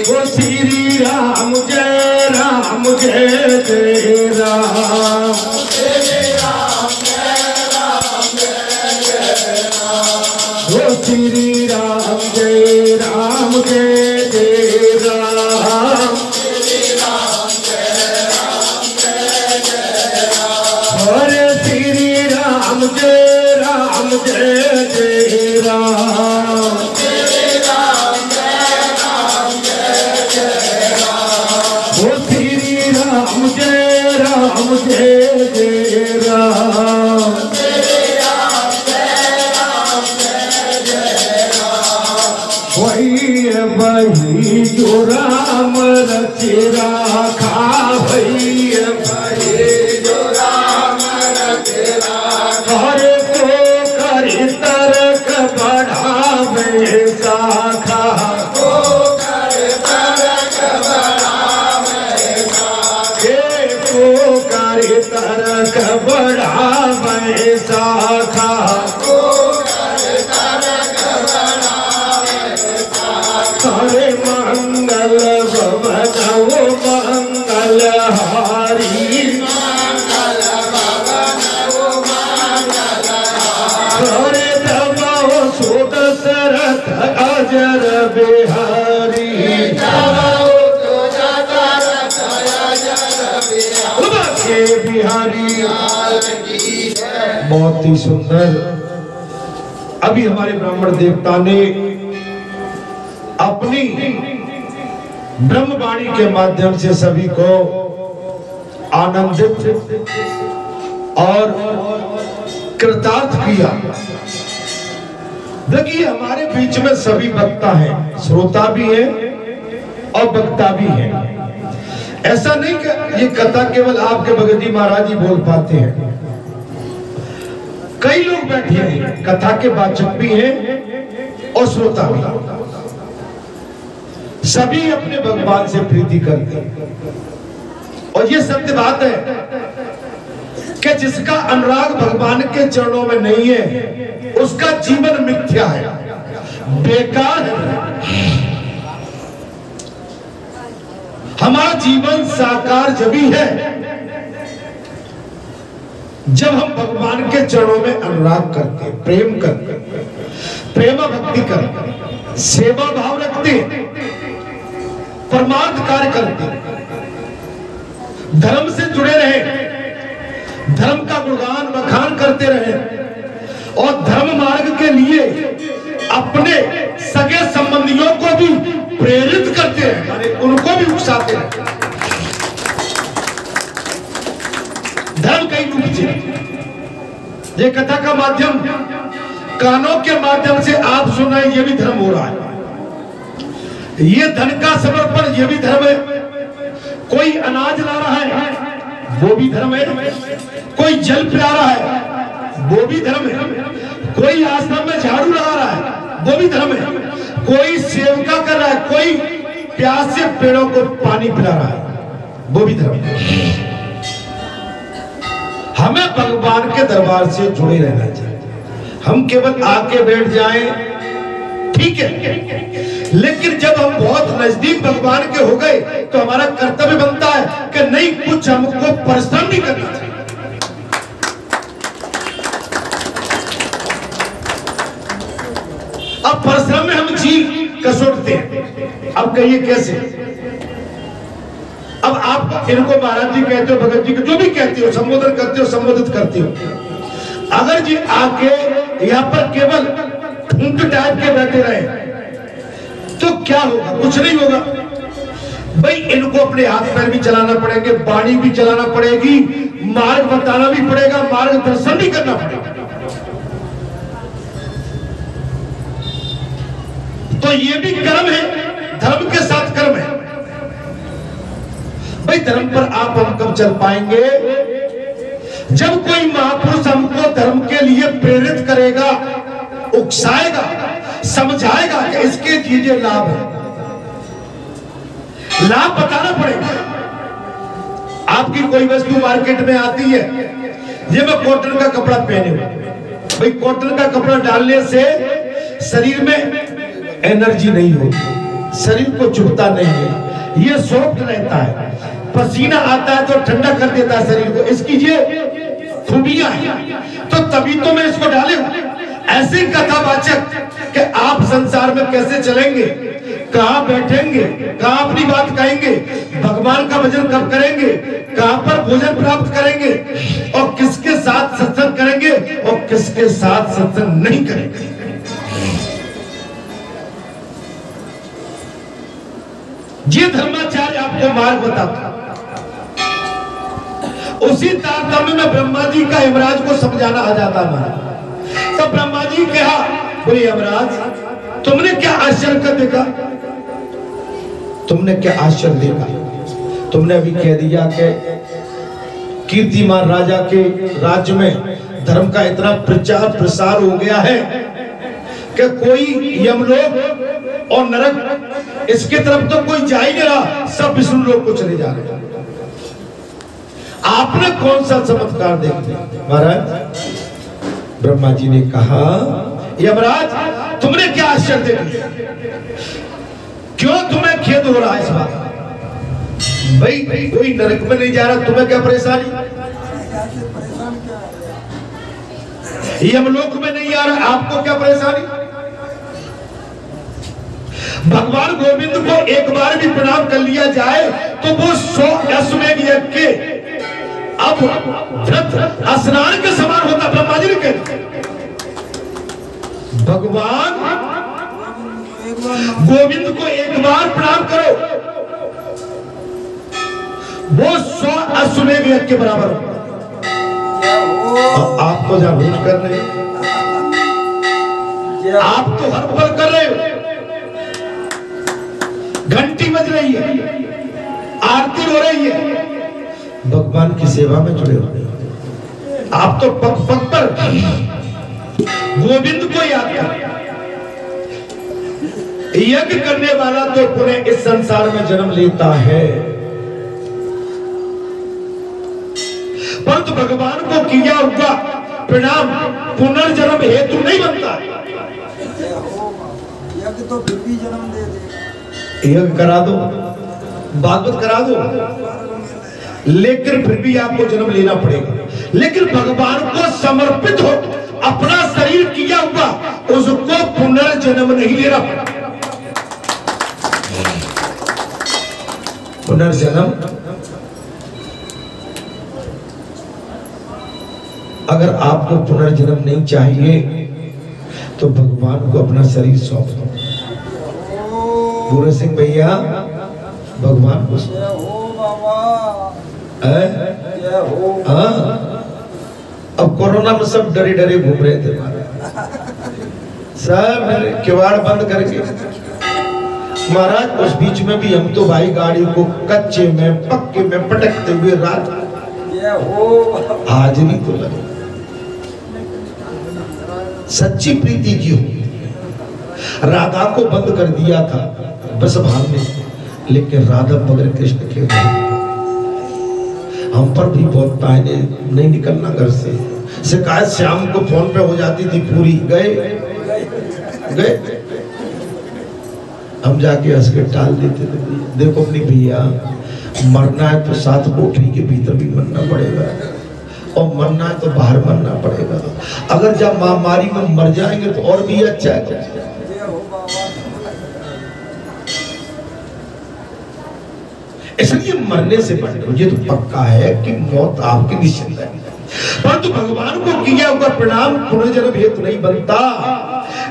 वो श्री राम जय राम जय जय राम, वो श्री राम जय राम जय जय राम, हरे श्री राम जय राम जय जय राम, वो श्री राम जय राम जय जय राम, वही वही जो राम रचे राखा, वही हरे को करी तरक बढ़ावे शाखा, को करी तरक बढ़ावे शाखा, हरे मंगल भवन मंगल हारी, हरे दबाओ सो दशरथ अजर बिहारी, के बिहारी। बहुत ही सुंदर। अभी हमारे ब्राह्मण देवता ने अपनी ब्रह्मवाणी के माध्यम से सभी को आनंदित और कृतार्थ किया। देखिए हमारे बीच में सभी वक्ता हैं, श्रोता भी है और वक्ता भी है। ऐसा नहीं कि ये कथा केवल आपके भगत जी महाराज ही बोल पाते हैं, कई लोग बैठे हैं, कथा के वाचक भी हैं और श्रोता भी। सभी अपने भगवान से प्रीति करते हैं और ये सत्य बात है कि जिसका अनुराग भगवान के चरणों में नहीं है उसका जीवन मिथ्या है, बेकार है। हमारा जीवन साकार जब ही है जब हम भगवान के चरणों में अनुराग करते, प्रेम करते, प्रेम भक्ति करते, सेवा भाव रखते, परमार्थ कार्य करते, धर्म से जुड़े रहे, धर्म का गुणगान बखान करते रहे और धर्म मार्ग के लिए अपने सगे संबंधियों को भी प्रेरित करते हैं, माने उनको भी उकसाते हैं। धर्म कई रूप से, ये कथा का माध्यम कानों के माध्यम से आप सुन रहे हैं, ये भी धर्म हो रहा है। ये धन का समर्पण, ये भी धर्म है। कोई अनाज ला रहा है, वो भी धर्म है। कोई जल पिला रहा है, वो भी धर्म है। कोई आश्रम में झाड़ू लगा रहा है, वो भी धर्म है। कोई सेवका कर रहा है, कोई प्यास से पेड़ों को पानी पिला रहा है, वो भी धर्म है। हमें भगवान के दरबार से जुड़े रहना चाहिए। हम केवल आके बैठ जाएं ठीक है, लेकिन जब हम बहुत नजदीक भगवान के हो गए तो हमारा कर्तव्य बनता है कि नहीं, कुछ हमको परिश्रम भी करना चाहिए। अब परिश्रम में हम जी कसोटते हैं। अब कहिए कैसे? अब आप इनको महाराज जी कहते हो, भगत जी को जो भी कहते हो, संबोधन करते हो, संबोधित करते हो, अगर जी आके यहाँ पर केवल ऊंट टाइप के बैठे रहे तो क्या होगा? कुछ नहीं होगा भाई। इनको अपने हाथ पैर भी चलाना पड़ेंगे, वाणी भी चलाना पड़ेगी, मार्ग बताना भी पड़ेगा, मार्गदर्शन भी करना पड़ेगा। तो ये भी कर्म है, धर्म के साथ कर्म है भाई। धर्म पर आप हम कब चल पाएंगे? जब कोई महापुरुष हमको धर्म के लिए प्रेरित करेगा, उकसाएगा, समझाएगा कि इसके चीजें लाभ है, लाभ बताना पड़ेगा। आपकी कोई वस्तु मार्केट में आती है, ये मैं कॉटन का कपड़ा पहने हुए, भाई कॉटन का कपड़ा डालने से शरीर में एनर्जी नहीं होती, शरीर को चुभता नहीं है, ये सॉफ्ट रहता है, पसीना आता है तो ठंडा कर देता है शरीर को, इसकी ये खूबियां हैं, तो तभी तो मैं इसको डाले हूं। ऐसे कथावाचक कि आप संसार में कैसे चलेंगे, कहां बैठेंगे, कहां अपनी बात कहेंगे, भगवान का भजन कब करेंगे, कहां पर भोजन प्राप्त करेंगे और किसके साथ सत्संग करेंगे और किसके साथ सत्संग नहीं करेंगे। ये धर्माचार्य आपको मार्ग बताता। उसी तारतम्य में ब्रह्मा जी का यमराज को समझाना आ जाता है। तब ब्रह्मा जी कहा, बोले यमराज तुमने क्या आश्चर्य कर देखा, तुमने क्या आश्चर्य देखा? तुमने अभी कह दिया कि कीर्तिमान राजा के राज्य में धर्म का इतना प्रचार प्रसार हो गया है कि कोई यमलोक और नरक इसके तरफ तो कोई जा ही नहीं रहा, सब विष्णु लोक को चले जा रहे हैं। आपने कौन सा चमत्कार देख लिया? महाराज ब्रह्मा जी ने कहा, यमराज तुमने क्या आश्चर्य देख लिया? क्यों तुम्हें खेद हो रहा है इस बात? भाई कोई नरक में नहीं जा रहा, तुम्हें क्या परेशानी? यमलोक में नहीं आ रहा, आपको क्या परेशानी? भगवान गोविंद को एक बार भी प्रणाम कर लिया जाए तो वो 100 अश्वमेध यज्ञ के अब स्नान के समान होता। ब्रह्मा जी ने कहते भगवान गोविंद को एक बार प्रणाम करो, वो 100 अश्वमेध यज्ञ के बराबर होगा। आप तो जागरूक कर रहे हैं, आप तो हर पल कर रहे हो, घंटी बज रही है, आरती हो रही है, भगवान की सेवा में जुड़े हो। आप तो पग पग पर गोविंद को याद कर। यज्ञ करने वाला तो पुनः इस संसार में जन्म लेता है, परंतु भगवान को किया हुआ प्रणाम पुनर्जन्म हेतु नहीं बनता। यज्ञ तो फिर भी जन्म दे दे। यज्ञ करा दो, भागवत करा दो, लेकिन फिर भी आपको जन्म लेना पड़ेगा। लेकिन भगवान को समर्पित हो, अपना शरीर किया हुआ, उसको पुनर्जन्म नहीं लेना पड़ेगा। पुनर्जन्म अगर आपको पुनर्जन्म नहीं चाहिए तो भगवान को अपना शरीर सौंप दो। पूरे सिंह भैया भगवान को अब कोरोना में सब डरे डरे घूम रहे थे, सब किवाड़ बंद करके। महाराज उस बीच में भी हम तो भाई गाड़ी को कच्चे में पक्के में पटकते हुए रात आज नहीं तो लगे। सच्ची प्रीति की हो। राधा को बंद कर दिया था बस भाव में, लेकिन राधा बगैर कृष्ण के हम पर भी बहुत ताने नहीं निकलना घर से। शिकायत शाम को फोन पे हो जाती थी पूरी, गए गए हम जाके हंस के टाल देते थे। देखो अपनी भैया, मरना है तो 7 कोठरी के भीतर भी मरना पड़ेगा, और मरना है तो बाहर मरना पड़ेगा। अगर जब महामारी में मर जाएंगे तो और भी अच्छा है। इसलिए मरने से पहले मुझे तो पक्का है कि मौत आपकी निश्चित है, परंतु भगवान को किया हुआ प्रणाम पुनर्जन्म हेतु नहीं बनता।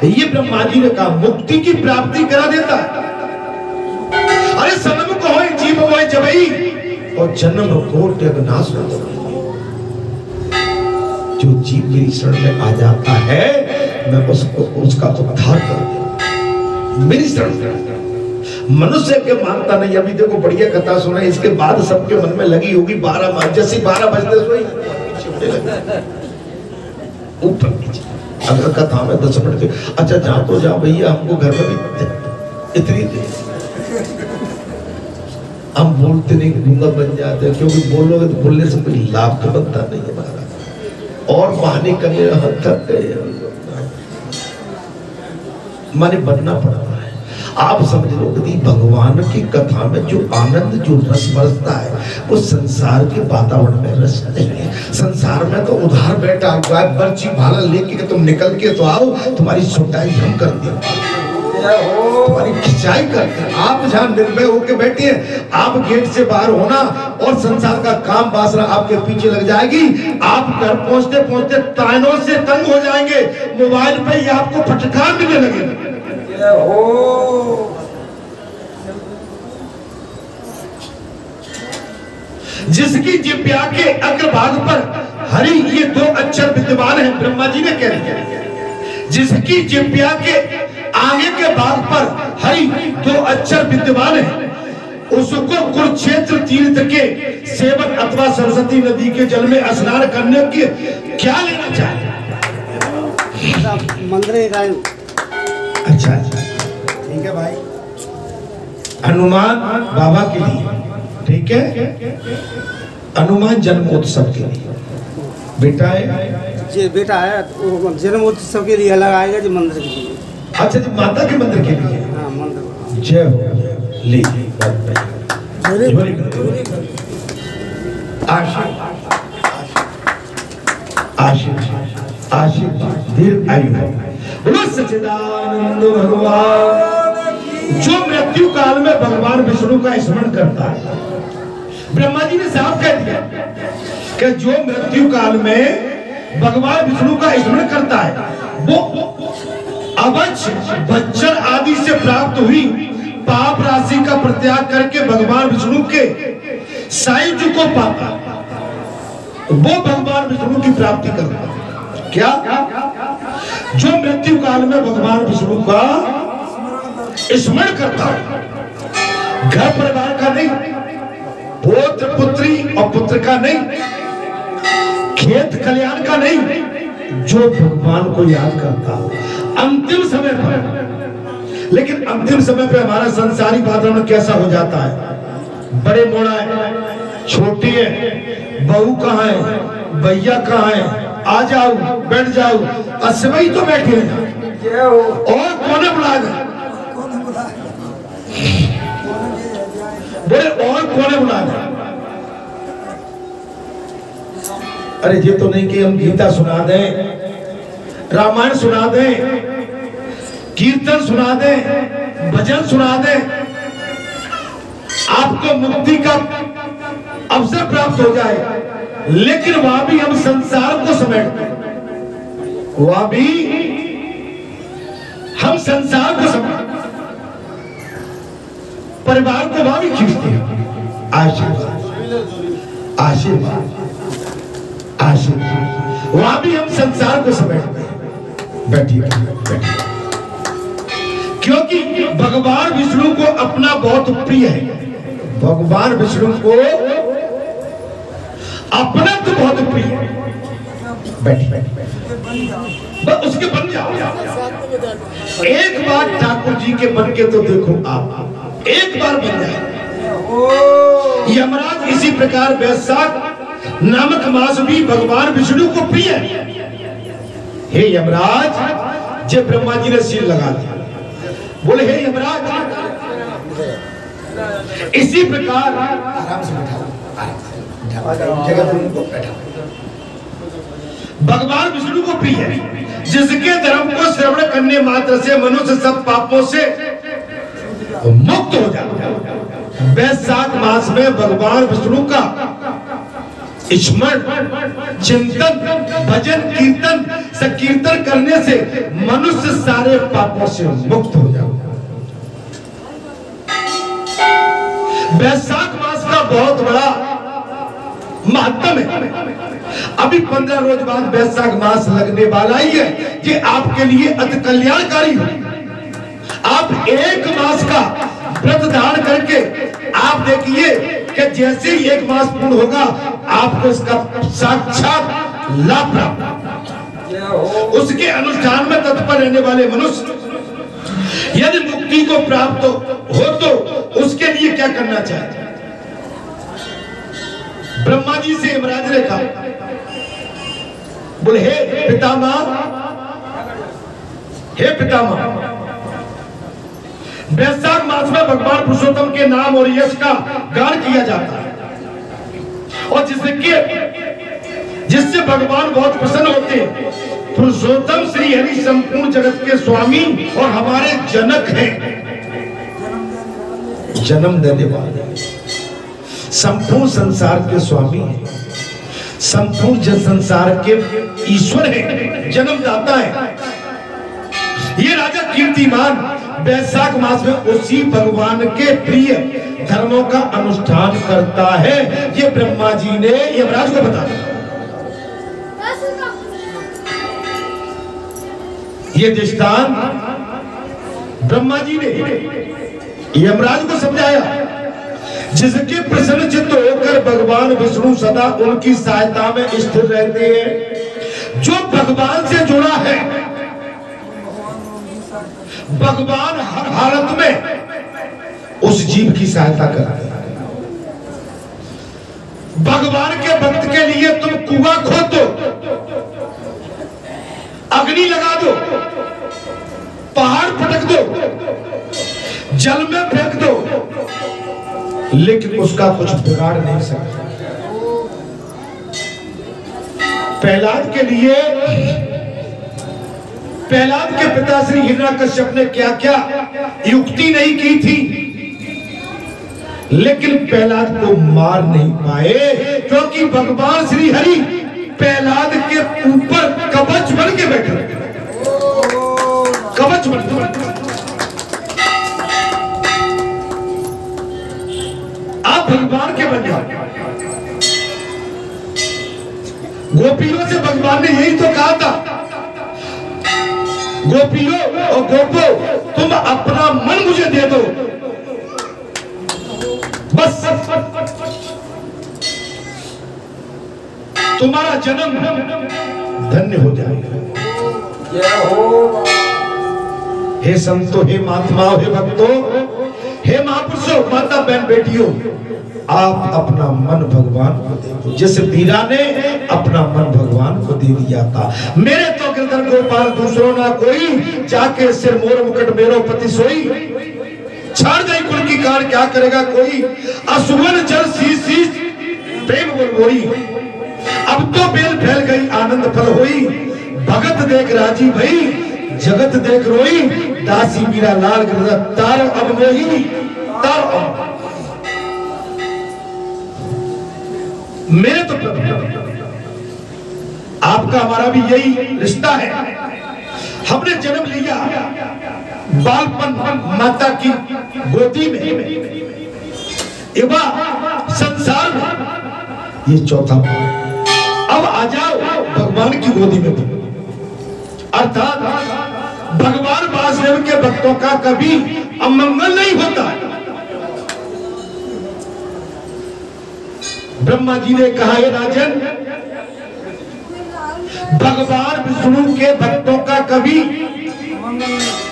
ये ब्रह्मा जी ने कहा मुक्ति की प्राप्ति करा देता। अरे सनम को हो जीव हो जबई और जन्म कोटि अगनाश हो। जो जीव मेरी शरण में आ जाता है मैं उसको उसका उद्धार कर दूं। मेरी शरण मनुष्य के मानता नहीं। अभी देखो बढ़िया कथा सुना, इसके बाद सबके मन में लगी होगी 12 जैसे 12 बजते सोई ऊपर नीचे। अगर कथा में 10 मिनट के अच्छा जा तो जाओ भैया, हमको घर में भी इतनी देर हम बोलते नहीं, गूंगा बन जाते हैं, क्योंकि बोलोगे तो बोलने से कोई लाभ तो बनता नहीं है हमारा, और बहाने करने थक गए माने बनना पड़ता है। आप समझ लो कि भगवान की कथा में जो आनंद जो रस बरसता है वो संसार के वातावरण में रस नहीं है। संसार में तो उधार बैठा हुआ है, बर्ची भाला लेके तुम निकल के तो आओ, तुम्हारी सुटाई हम कर देंगे, तुम्हारी खिंचाई करते हैं। आप जहाँ निर्भय होके बैठे हैं, आप गेट से बाहर होना और संसार का काम वासना आपके पीछे लग जाएगी। आप घर पहुंचते पहुंचते तानों से तंग हो जाएंगे, मोबाइल पे ही आपको फटकार मिलने लगेगा। जिसकी जिह्वा के अग्रभाग पर हरि ये 2 अक्षर विद्यमान है, ब्रह्मा जी ने कह दिया। जिसकी जिह्वा के आगे के भाग पर हरि 2 अक्षर विद्यमान है, उसको कुरुक्षेत्र तीर्थ के सेवन अथवा सरस्वती नदी के जल में स्नान करने के क्या लेना चाहिए? मंदिर अच्छा ठीक है भाई, हनुमान बाबा के लिए, ठीक है, हनुमान जन्मोत्सव के लिए बेटा है जी, बेटा है तो जन्मोत्सव के लिए अलग आएगा जी, मंदिर के लिए। अच्छा जी, माता के मंदिर के लिए। हाँ मंदिर। जय हो। ले आशीर्वाद दीर्घ आयु हो। सच्चिदानंद भगवान जो मृत्यु काल में भगवान विष्णु का स्मरण करता है, ब्रह्मा जी ने साफ कह दिया कि जो मृत्यु काल में भगवान विष्णु का स्मरण करता है वो अवश्य भक्षण आदि से प्राप्त हुई पाप राशि का परित्याग करके भगवान विष्णु के सायुज्य को पाता वो भगवान विष्णु की प्राप्ति करता। क्या? जो मृत्यु काल में भगवान विष्णु का स्मरण करता, घर परिवार का नहीं, पुत्र पुत्री और पुत्र का नहीं, खेत कल्याण का नहीं, जो भगवान को याद करता अंतिम समय पर। लेकिन अंतिम समय पे हमारा संसारिक वातावरण कैसा हो जाता है? बड़े मोड़ा है, छोटी है, बहू कहाँ है, भैया कहाँ है, आ जाओ, बैठ जाओ, असवई तो बैठे हैं और कौन बुलाएगा? बोले और कौन बुलाएगा? अरे ये तो नहीं कि हम गीता सुना दें, रामायण सुना दें, कीर्तन सुना दें, भजन सुना दें, आपको मुक्ति का अवसर प्राप्त हो जाए, लेकिन वहां भी हम संसार को समेटते हैं, वहां भी हम संसार को समेटते, परिवार को वहां भी खींचते हैं। आशीर्वाद आशीर्वाद आशीर्वाद, वहां भी हम संसार को समेटते हैं। बैठिए बैठिए, क्योंकि भगवान विष्णु को अपना बहुत प्रिय है। भगवान विष्णु को अपना तो बहुत प्रिय है। बैठिए, बस उसके बन जाओ। एक बार ठाकुर जी के बन के तो देखो, आप एक बार बन जाए। यमराज इसी प्रकार वैशाख नामक मास भी भगवान विष्णु को प्रिय है। हे यमराज, जब ब्रह्मा जी ने सिर लगा दिया, बोले हे यमराज, इसी प्रकार आराम से भगवान विष्णु को प्रिय है, जिसके धर्म को श्रवण करने मात्र से मनुष्य सब पापों से मुक्त हो जाता है। वैशाख मास में भगवान विष्णु का स्मरण, चिंतन, भजन, कीर्तन, संकीर्तन करने से मनुष्य सारे पापों से मुक्त हो जाता है। वैशाख मास का बहुत बड़ा महत्व है। अभी 15 रोज बाद वैशाख मास लगने वाला ही है, कि आपके लिए अति कल्याणकारी हो। आप एक मास का व्रत धारण करके आप देखिए कि जैसे ही एक मास पूर्ण होगा, आपको इसका साक्षात लाभ प्राप्त। उसके अनुष्ठान में तत्पर रहने वाले मनुष्य यदि मुक्ति को प्राप्त हो तो उसके लिए क्या करना चाहिए? ब्रह्मा जी से यमराज ने कहा, बोले हे पितामह, हे पितामह, वैशाख मास में भगवान पुरुषोत्तम के नाम और यश का गान किया जाता है, और जिससे भगवान बहुत प्रसन्न होते हैं। पुरुषोत्तम श्री हरि संपूर्ण जगत के स्वामी और हमारे जनक हैं, जन्म देने वाले, संपूर्ण संसार के स्वामी हैं, संपूर्ण संसार के ईश्वर हैं, जन्मदाता है। ये राजा कीर्तिमान वैशाख मास में उसी भगवान के प्रिय धर्मों का अनुष्ठान करता है। ये ब्रह्मा जी ने यमराज को बताया। ये दृष्टांत ब्रह्मा जी ने यमराज को समझाया, जिसके प्रसन्न चित्त होकर भगवान विष्णु सदा उनकी सहायता में स्थिर रहते हैं। जो भगवान से जुड़ा है, भगवान हर हालत में उस जीव की सहायता करते हैं। भगवान के भक्त के लिए तुम कुआं खोद दो, अग्नि लगा दो, पहाड़ पटक दो, जल में फेंक दो, लेकिन उसका कुछ बिगाड़ नहीं सकता। प्रहलाद के लिए, प्रहलाद के पिता श्री हिरण्यकश्यप ने क्या क्या युक्ति नहीं की थी, लेकिन प्रहलाद को मार नहीं पाए, क्योंकि भगवान श्री हरि प्रहलाद के ऊपर कवच बन के बैठे, कवच बन के। आप भगवान के बन जाओ। गोपियों से भगवान ने यही तो कहा था, गोपियों और गोपो तुम अपना मन मुझे दे दो, बस तुम्हारा जन्म धन्य हो जाएगा। हे संतो, हे महात्माओं, हे भक्तों, हे महापुरुषों, माता बहन बेटियों, आप अपना मन भगवान को दे दो, जैसे मीरा ने अपना मन भगवान को दे दिया था। मेरे तो गिरधर गोपाल दूसरों ना कोई, जाके सिर मोर मुकुट मेरो पति सोई, छाड़ गई कुल की कार क्या करेगा कोई, असुवन जल शीश प्रेम बोई, अब तो बेल फैल गई आनंद फल होई, भगत देख राजी भई जगत देख रोई, दासी मीरा लाल गिरधर तारो अब मोही तारो अब। मेरे तो आपका हमारा भी यही रिश्ता है। हमने जन्म लिया बालपन माता की गोदी में, संसार में ये चौथा। अब आ जाओ भगवान की गोदी में, अर्थात भगवान वासुदेव के भक्तों का कभी अमंगल नहीं होता। ब्रह्मा जी ने कहा है राजन, भगवान विष्णु के भक्तों का कभी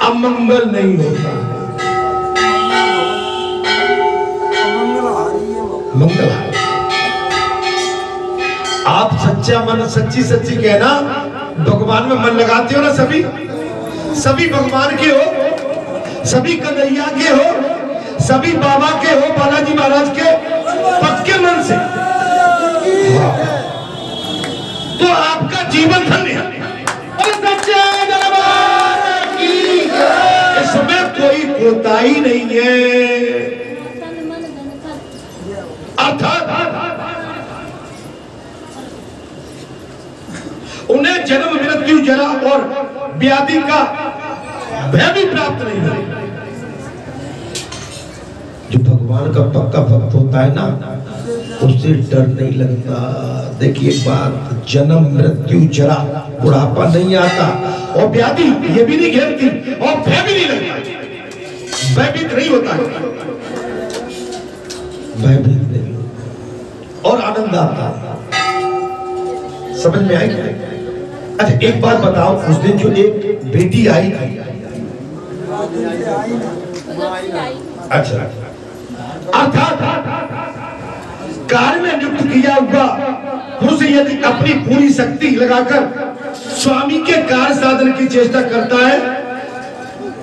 अमंगल नहीं होता, मंगलहारी। आप सच्चा मन सच्ची सच्ची कहना, भगवान में मन लगाते हो ना, सभी भगवान के हो, सभी कन्हैया के हो, सभी बाबा के हो, बालाजी महाराज के पक्के मन से, तो आपका जीवन धन्य है। इसमें कोई कोताही नहीं है। अर्थात उन्हें जन्म मृत्यु जरा और व्याधि का भय भी प्राप्त नहीं है। जो भगवान का पक्का भक्त होता है ना, उससे डर नहीं लगता। देखिए एक बात, जन्म मृत्यु जरा बुढ़ापा नहीं आता, और व्याधि ये भी नहीं घेरती, और भय भी नहीं लगता, भयभीत नहीं होता है, भयभीत नहीं, और आनंद आता। समझ में आई? अच्छा एक बात बताओ, उस दिन जो एक बेटी आई थी, अच्छा अर्थात कार्य में नियुक्त किया हुआ पुरुष यदि अपनी पूरी शक्ति लगाकर स्वामी के कार्य साधन की चेष्टा करता है,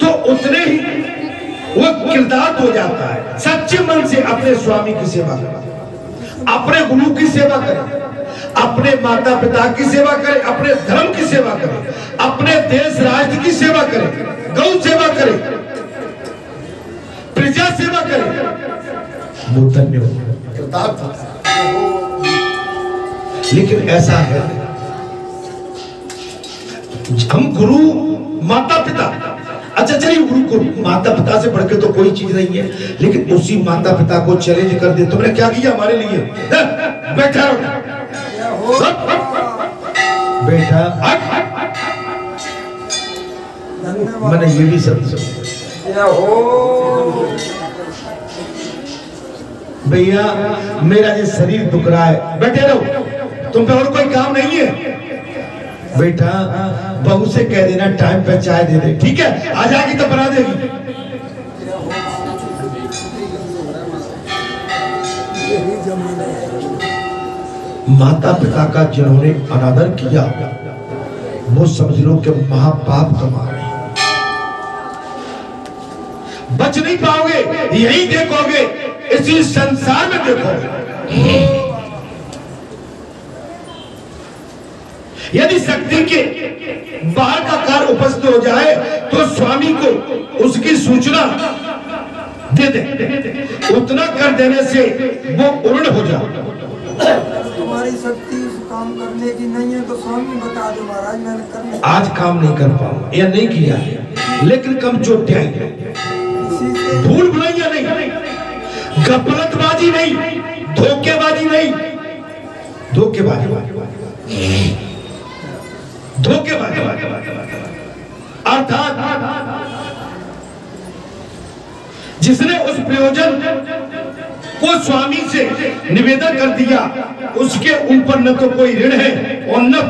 तो उतने ही वो कृतार्थ हो जाता है। सच्चे मन से अपने स्वामी की सेवा करे, अपने गुरु की सेवा करे, अपने माता पिता की सेवा करे, अपने धर्म की सेवा करे, अपने देश राज्य की सेवा करे, गौ सेवा करे, प्रजा सेवा करे, वो धन्य हो, कृतार्थ होता है। लेकिन ऐसा है, हम गुरु माता पिता, अच्छा चलिए गुरु को माता पिता से बढ़ के तो कोई चीज नहीं है, लेकिन उसी माता पिता को चैलेंज कर दे, तुमने क्या किया हमारे लिए, बैठा बेटा, मैंने ये भी सब भैया, मेरा ये शरीर दुख रहा है, बैठे रहो, तुम पे और कोई काम नहीं है। बेटा बहू से कह देना टाइम पे चाय दे दे, ठीक है, आ जाएगी तो बना देगी। माता पिता का जिन्होंने अनादर किया, वो समझ लो कि महापाप कमा रहे हैं, बच नहीं पाओगे, यही देखोगे, इसी संसार में देखोगे। यदि शक्ति के बाहर का कार्य उपस्थित हो जाए, तो स्वामी को उसकी सूचना दे दे, उतना कर देने से वो पूर्ण हो जाए। तुम्हारी शक्ति उस काम करने की नहीं है, तो स्वामी बता दो महाराज, मैंने करने आज काम नहीं कर पाऊं या नहीं किया है, लेकिन कम चोटें आई, भूल भुलैया नहीं, गफलतबाजी नहीं, धोखेबाजी नहीं, धोखेबाजी धोखेबाज। अर्थात जिसने उस प्रयोजन को स्वामी से निवेदन कर दिया, उसके ऊपर न तो कोई ऋण है और न